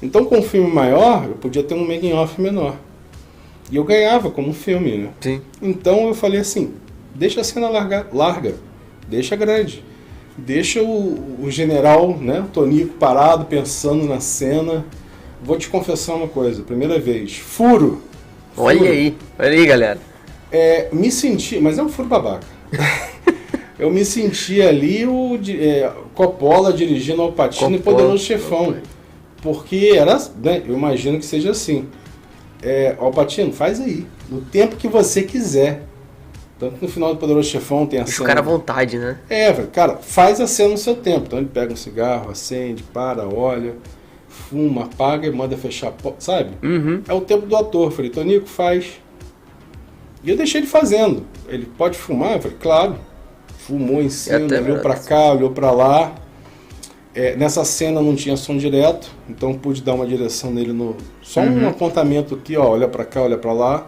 Então com um filme maior, eu podia ter um making off menor. E eu ganhava como filme, né? Sim. Então eu falei assim, deixa a cena larga, deixa grande. Deixa o general, né, o Tonico parado, pensando na cena. Vou te confessar uma coisa, primeira vez, furo. Olha aí, galera. Me senti, mas é um furo babaca. Eu me senti ali Coppola dirigindo Al Pacino e Poderoso Chefão. Porque era, né, eu imagino que seja assim. Al Pacino, faz aí, no tempo que você quiser. Tanto que no final do Poderoso Chefão tem a Deixa cena... o cara à vontade, né? Cara, faz a cena no seu tempo. Então ele pega um cigarro, acende, olha, fuma, apaga e manda fechar a porta, sabe? É o tempo do ator. Eu falei, Tonico, faz. E eu deixei ele fazendo. Ele pode fumar? Eu falei, claro. Fumou em cima, olhou pra cá, olhou pra lá. Nessa cena não tinha som direto, então pude dar uma direção nele só um apontamento aqui, olha pra cá, olha pra lá.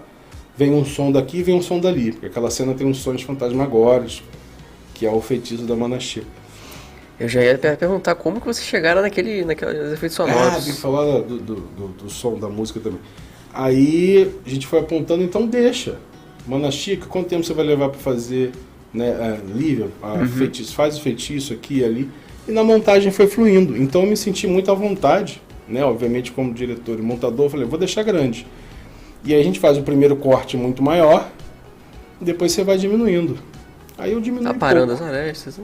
Vem um som daqui, vem um som dali, porque aquela cena tem uns sons fantasmagóricos, que é o feitiço da Mana Chica. Eu já ia perguntar como que vocês chegaram naqueles efeitos sonoros. Tem que falar do som da música também. Aí a gente foi apontando, então deixa. Mana Chica, quanto tempo você vai levar para fazer, né, Lívia, feitiço, faz o feitiço aqui e ali. E na montagem foi fluindo, então eu me senti muito à vontade, né, obviamente como diretor e montador, eu falei, vou deixar grande. E aí a gente faz o primeiro corte muito maior, e depois você vai diminuindo. Aí eu diminui pouco. Parando as arestas.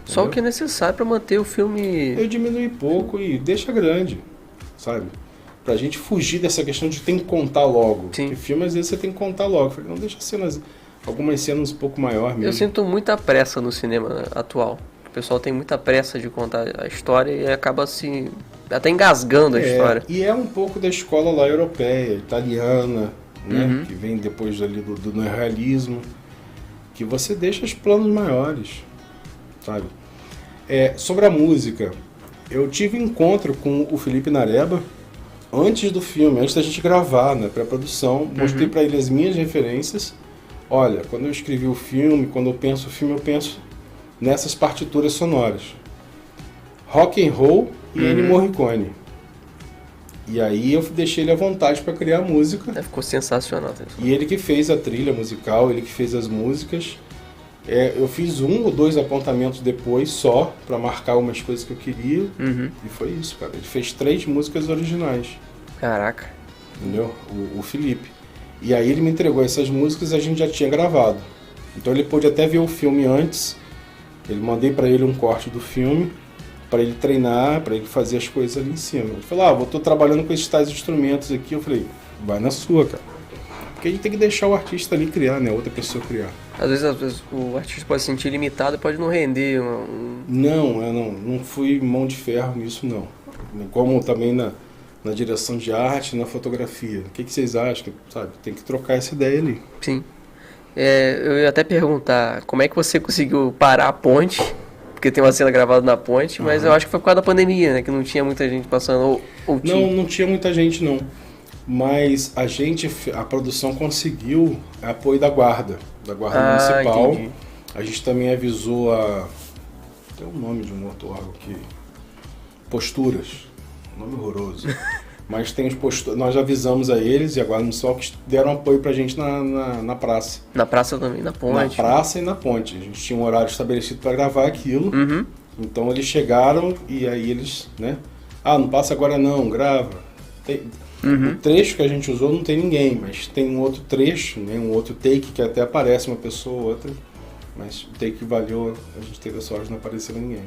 Só o que é necessário para manter o filme... Eu diminui pouco e deixa grande, sabe? pra gente fugir dessa questão de tem que contar logo. Sim. Porque filme, às vezes, você tem que contar logo. Eu falei, não, deixa algumas cenas um pouco maior mesmo. Eu sinto muita pressa no cinema atual. O pessoal tem muita pressa de contar a história e acaba se até engasgando a história. E é um pouco da escola lá europeia, italiana, né? Que vem depois ali do neorrealismo, que você deixa os planos maiores, sabe? Sobre a música, eu tive encontro com o Felipe Nareba antes do filme, antes da gente gravar, na pré-produção. Mostrei pra ele as minhas referências. Olha, quando eu escrevi o filme, quando eu penso o filme, eu penso nessas partituras sonoras. Rock and roll e Ennio Morricone. E aí eu deixei ele à vontade para criar a música. Ficou sensacional. E ele que fez a trilha musical, ele que fez as músicas. Eu fiz 1 ou 2 apontamentos depois só, para marcar umas coisas que eu queria. E foi isso, cara. Ele fez 3 músicas originais. Caraca. Entendeu? O Felipe. E aí ele me entregou essas músicas e a gente já tinha gravado. Então ele pôde até ver o filme antes. Ele mandei para ele um corte do filme, para ele treinar, para ele fazer as coisas ali em cima. Ele falou, tô trabalhando com esses tais instrumentos aqui. Eu falei, vai na sua, cara. Porque a gente tem que deixar o artista ali criar, né? Outra pessoa criar. Às vezes o artista pode se sentir limitado e pode não render. Não fui mão de ferro nisso, não. Como também na direção de arte, na fotografia. O que vocês acham? Sabe? Tem que trocar essa ideia ali. Sim. Eu ia até perguntar como é que você conseguiu parar a ponte, porque tem uma cena gravada na ponte, mas eu acho que foi por causa da pandemia, né? Que não tinha muita gente passando. Não tinha muita gente, não. Mas a produção conseguiu apoio da guarda municipal. Entendi. A gente também avisou tem um nome de um outro órgão aqui. Posturas. Nome horroroso. Mas tem os posturas. Nós avisamos a eles e a guarda municipal que deram apoio pra gente na praça. Na praça também, na ponte. Na praça e na ponte. A gente tinha um horário estabelecido para gravar aquilo. Então eles chegaram e aí eles, né? Não passa agora não, grava. O trecho que a gente usou não tem ninguém, mas tem um outro trecho, né? Um outro take que até aparece uma pessoa ou outra. Mas o take que valeu, a gente teve a sorte de não aparecer ninguém.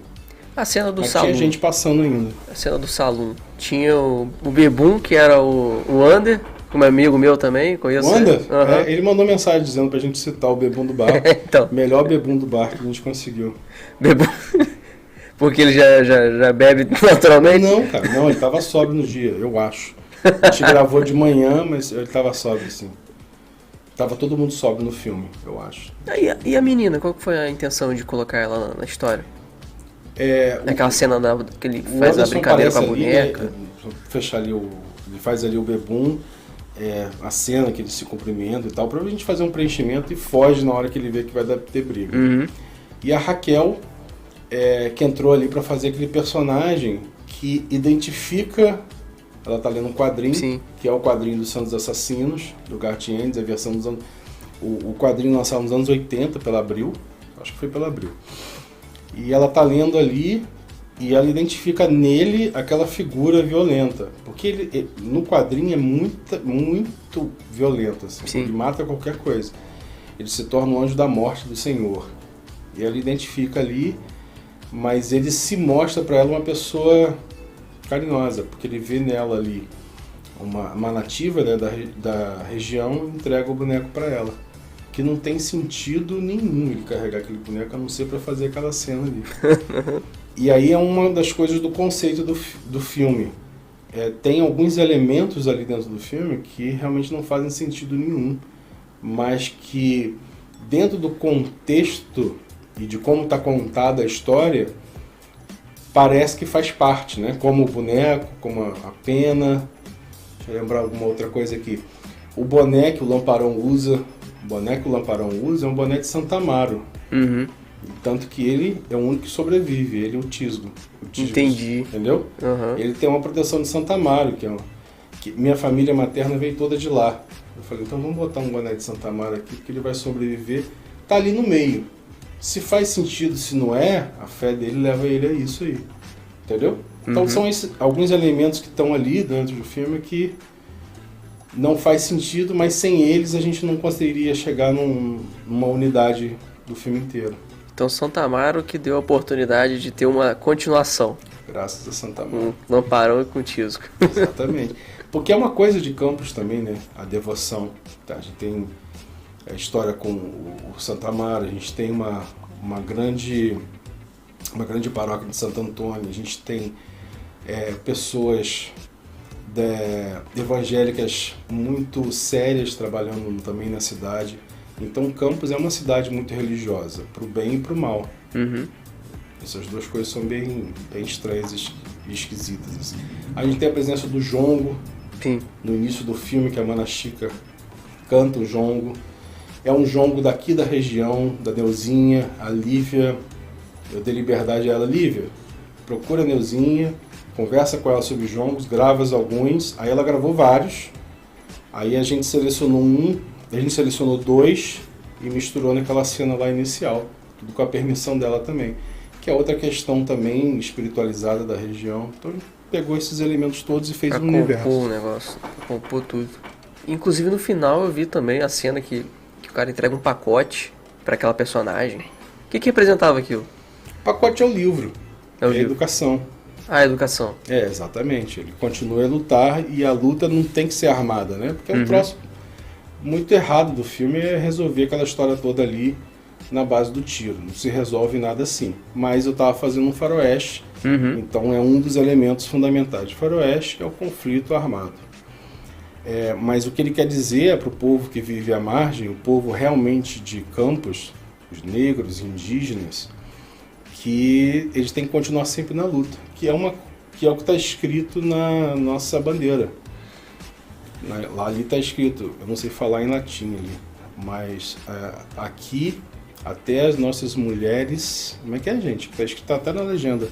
A cena do mas salão. Tinha gente passando ainda. A cena do salão. Tinha o Bebum, que era o Ander, um amigo meu também, conheço. O Ander? Ele mandou mensagem dizendo pra gente citar o Bebum do bar. Então. Melhor Bebum do bar que a gente conseguiu. Bebum. Porque ele já bebe naturalmente? Não, cara, não, ele tava sóbrio no dia, eu acho. A gente gravou de manhã, mas ele tava sóbrio, assim. Tava todo mundo sóbrio no filme, eu acho. E a menina, qual que foi a intenção de colocar ela na história? Naquela cena que ele faz a brincadeira com a boneca. Fechar ali ele faz ali o Bebum, a cena que ele se cumprimenta e tal, pra gente fazer um preenchimento e foge na hora que ele vê que vai ter briga. E a Raquel, que entrou ali pra fazer aquele personagem que identifica. Ela tá lendo um quadrinho, Sim. que é o quadrinho dos Santos Assassinos, do Garth Ennis, a versão dos anos... O quadrinho lançado nos anos 80 pela Abril, acho que foi pela Abril. E ela tá lendo ali e ela identifica nele aquela figura violenta. Porque ele no quadrinho é muito violento, assim. Sim. Ele mata qualquer coisa. Ele se torna um anjo da morte do Senhor. E ela identifica ali, mas ele se mostra para ela uma pessoa carinhosa, porque ele vê nela ali uma nativa, né, da região e entrega o boneco para ela. Que não tem sentido nenhum ele carregar aquele boneco, a não ser para fazer aquela cena ali. E aí é uma das coisas do conceito do filme. Tem alguns elementos ali dentro do filme que realmente não fazem sentido nenhum, mas que dentro do contexto e de como está contada a história, parece que faz parte, né? Como o boneco, como a pena. Deixa eu lembrar alguma outra coisa aqui. O boné que o Lamparão usa, é um boné de Santa Amaro. Tanto que ele é o único que sobrevive, ele é o Tisgo. Entendi. Entendeu? Ele tem uma proteção de Santa Amaro, que minha família materna veio toda de lá. Eu falei, então vamos botar um boné de Santa Amaro aqui, porque ele vai sobreviver. Tá ali no meio. Se faz sentido, se não é, a fé dele leva ele a isso aí. Entendeu? Então são alguns elementos que estão ali dentro do filme que não faz sentido, mas sem eles a gente não conseguiria chegar numa unidade do filme inteiro. Então Santa Amaro que deu a oportunidade de ter uma continuação. Graças a Santa Amaro. Lamparão e com Tisco. Exatamente. Porque é uma coisa de Campos também, né? A devoção. Tá? A gente tem a história com o Santa Amaro, a gente tem uma grande paróquia de Santo Antônio, a gente tem pessoas evangélicas muito sérias trabalhando também na cidade. Então Campos é uma cidade muito religiosa, pro bem e pro mal. Uhum. Essas duas coisas são bem estranhas e esquisitas. Assim. A gente tem a presença do jongo. Sim. No início do filme, que a Mana Chica canta o jongo. É um jongo daqui da região, da Neuzinha, a Lívia. Eu dei liberdade a ela, Lívia, procura a Neuzinha, conversa com ela sobre jongos, grava alguns. Aí ela gravou vários. Aí a gente selecionou 2 e misturou naquela cena lá inicial. Tudo com a permissão dela também. Que é outra questão também espiritualizada da região. Então pegou esses elementos todos e fez um universo. Compor o negócio, compor tudo. Inclusive no final eu vi também a cena que o cara entrega um pacote para aquela personagem. O que representava aquilo? O pacote é o livro. É o a livro. Educação. A educação. Exatamente. Ele continua a lutar e a luta não tem que ser armada, né? Porque é um troço muito errado do filme é resolver aquela história toda ali na base do tiro. Não se resolve nada assim. Mas eu estava fazendo um faroeste, então é um dos elementos fundamentais de faroeste, que é o conflito armado. Mas o que ele quer dizer é para o povo que vive à margem, o povo realmente de Campos, os negros, indígenas, que eles têm que continuar sempre na luta, que é o que está escrito na nossa bandeira. Lá ali está escrito, eu não sei falar em latim ali, mas aqui até as nossas mulheres, como é que é, gente? Está escrito até na legenda,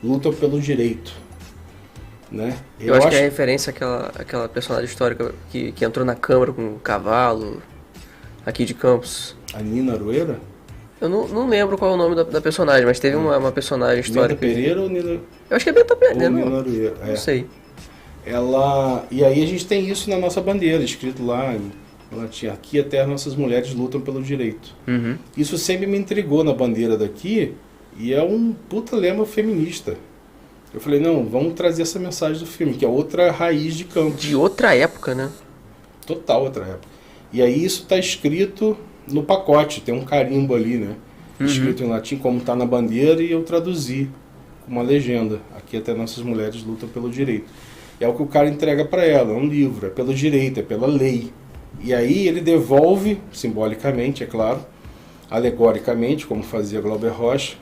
lutam pelo direito. Né? Eu acho que é referência àquela personagem histórica que entrou na Câmara com um cavalo, aqui de Campos. A Nina Aroeira? Eu não lembro qual é o nome da personagem, mas teve uma personagem histórica. Benta Pereira ou Nina? Eu acho que é Benta Pereira, ou Nina Aroeira. Não sei. E aí a gente tem isso na nossa bandeira, escrito lá em latim. Aqui até as nossas mulheres lutam pelo direito. Isso sempre me intrigou na bandeira daqui, e é um puta lema feminista. Eu falei, não, vamos trazer essa mensagem do filme, que é outra raiz de Campos. De outra época, né? Total outra época. E aí isso está escrito no pacote, tem um carimbo ali, né? Escrito em latim, como está na bandeira, e eu traduzi uma legenda. Aqui até nossas mulheres lutam pelo direito. É o que o cara entrega para ela, é um livro, é pelo direito, é pela lei. E aí ele devolve, simbolicamente, é claro, alegoricamente, como fazia Glauber Rocha,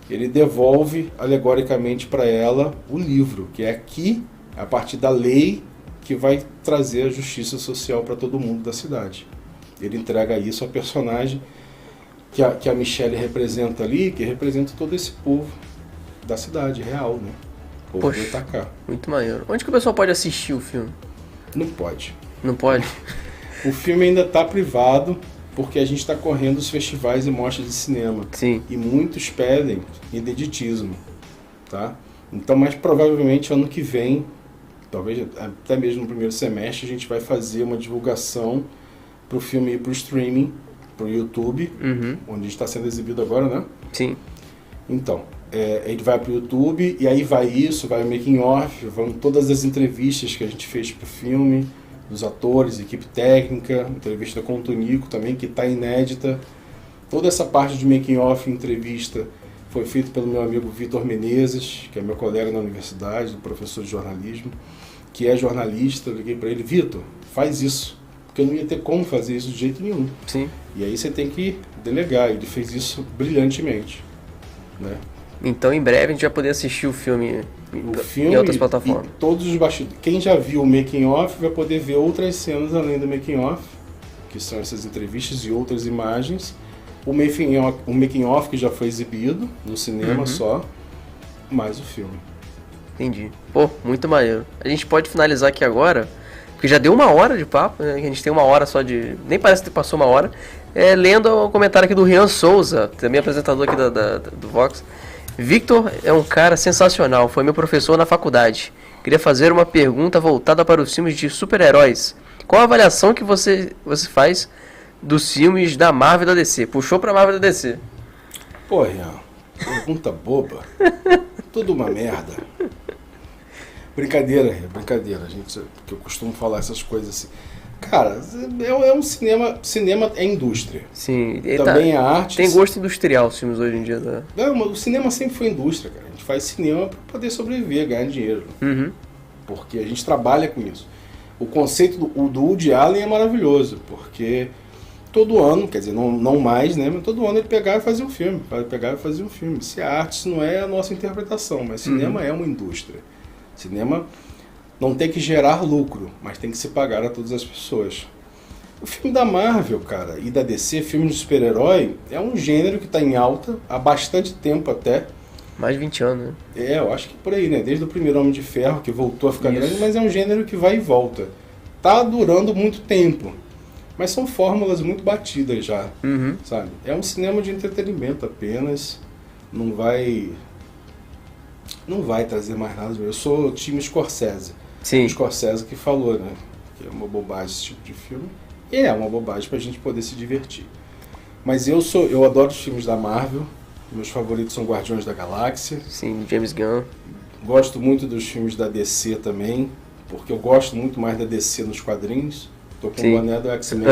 ele devolve alegoricamente para ela o livro, que é aqui, a partir da lei, que vai trazer a justiça social para todo mundo da cidade. Ele entrega isso ao personagem que a Michelle representa ali, que representa todo esse povo da cidade real, né? O povo do Itacá. Muito maneiro. Onde que o pessoal pode assistir o filme? Não pode. Não pode? O filme ainda está privado, porque a gente está correndo os festivais e mostras de cinema. Sim. E muitos pedem ineditismo, tá? Então, mas provavelmente ano que vem, talvez até mesmo no primeiro semestre, a gente vai fazer uma divulgação para o filme ir para o streaming, para o YouTube, onde está sendo exibido agora, né? Sim. Então, ele vai para o YouTube, e aí vai o making off, vão todas as entrevistas que a gente fez para o filme, dos atores, equipe técnica, entrevista com o Tonico também, que está inédita. Toda essa parte de making off, entrevista, foi feita pelo meu amigo Vitor Menezes, que é meu colega na universidade, professor de jornalismo, que é jornalista. Eu liguei para ele, Vitor, faz isso, porque eu não ia ter como fazer isso de jeito nenhum. Sim. E aí você tem que delegar. Ele fez isso brilhantemente, né? Então, em breve, a gente vai poder assistir o filme em outras plataformas. E todos os bastidores. Quem já viu o making off vai poder ver outras cenas além do making off, que são essas entrevistas e outras imagens. O making off que já foi exibido no cinema só, mais o filme. Entendi. Pô, muito maneiro. A gente pode finalizar aqui agora, porque já deu 1 hora de papo, né? A gente tem 1 hora só de... Nem parece que passou 1 hora. Lendo o comentário aqui do Rian Souza, também apresentador aqui do Vox. Victor é um cara sensacional, foi meu professor na faculdade. Queria fazer uma pergunta voltada para os filmes de super-heróis. Qual a avaliação que você faz dos filmes da Marvel e da DC? Puxou pra Marvel e da DC. Pô, Rian, pergunta boba. Tudo uma merda. Brincadeira. A gente, que eu costumo falar essas coisas assim. Cara, é um cinema é indústria. Sim. Também a arte... Tem gosto industrial os filmes hoje em dia. Não, o cinema sempre foi indústria, cara. A gente faz cinema para poder sobreviver, ganhar dinheiro. Uhum. Porque a gente trabalha com isso. O conceito do Woody Allen é maravilhoso, porque todo ano, quer dizer, não mais, né? Mas todo ano ele pegava e fazia um filme. Se a arte não é a nossa interpretação, mas cinema é uma indústria. Cinema não tem que gerar lucro, mas tem que se pagar a todas as pessoas. O filme da Marvel, cara, e da DC, filme de super-herói, é um gênero que está em alta há bastante tempo até. Mais de 20 anos, né? Eu acho que por aí, né? Desde o primeiro Homem de Ferro, que voltou a ficar grande, mas é um gênero que vai e volta. Tá durando muito tempo, mas são fórmulas muito batidas já, sabe? É um cinema de entretenimento apenas, não vai trazer mais nada. Eu sou time Scorsese. Sim. O Scorsese que falou, né? Que é uma bobagem esse tipo de filme. E é uma bobagem pra gente poder se divertir. Mas eu adoro os filmes da Marvel. Meus favoritos são Guardiões da Galáxia. Sim, James Gunn. Gosto muito dos filmes da DC também, porque eu gosto muito mais da DC nos quadrinhos. Tô com o boné do X-Men.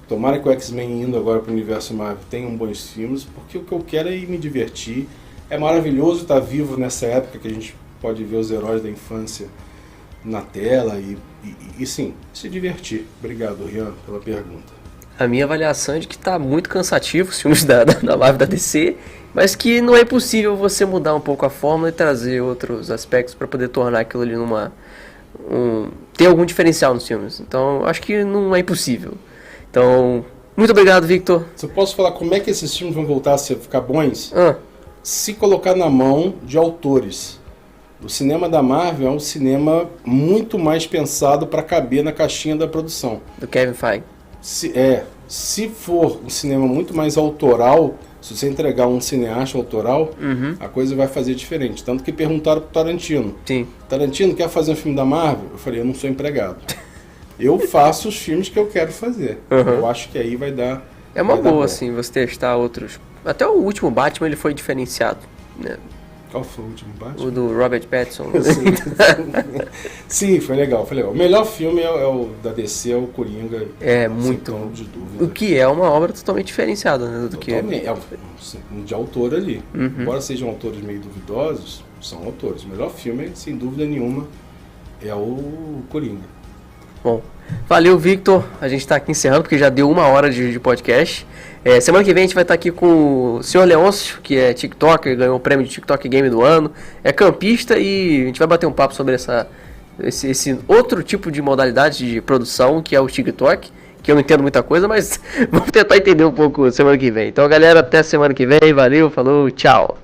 Tomara que o X-Men indo agora pro universo Marvel tenha bons filmes, porque o que eu quero é ir me divertir. É maravilhoso estar vivo nessa época que a gente pode ver os heróis da infância na tela e sim, se divertir. Obrigado, Rian, pela pergunta. A minha avaliação é de que tá muito cansativo os filmes da Marvel da DC, mas que não é impossível você mudar um pouco a fórmula e trazer outros aspectos para poder tornar aquilo ali ter algum diferencial nos filmes. Então, acho que não é impossível. Então, muito obrigado, Victor. Se eu posso falar como é que esses filmes vão voltar a ficar bons? Se colocar na mão de autores. O cinema da Marvel é um cinema muito mais pensado para caber na caixinha da produção. Do Kevin Feige. Se for um cinema muito mais autoral, se você entregar um cineasta autoral, a coisa vai fazer diferente. Tanto que perguntaram pro Tarantino. Sim. Tarantino, quer fazer um filme da Marvel? Eu falei, eu não sou empregado. Eu faço os filmes que eu quero fazer. Eu acho que aí vai dar... É uma boa, assim, você testar outros... Até o último Batman, ele foi diferenciado, né? Qual foi o último Batman? O do Robert Pattinson. Sim, foi legal. O melhor filme é o da DC, é o Coringa. É muito. De dúvida. O que é uma obra totalmente diferenciada, né? Totalmente. É um de autor ali. Embora sejam autores meio duvidosos, são autores. O melhor filme, sem dúvida nenhuma, é o Coringa. Bom, valeu, Victor. A gente está aqui encerrando porque já deu 1 hora de podcast. Semana que vem a gente vai estar aqui com o Sr. Leôncio, que é TikToker, ganhou o prêmio de TikTok Game do ano, é campista e a gente vai bater um papo sobre esse outro tipo de modalidade de produção que é o TikTok, que eu não entendo muita coisa, mas vamos tentar entender um pouco semana que vem. Então, galera, até semana que vem. Valeu, falou, tchau.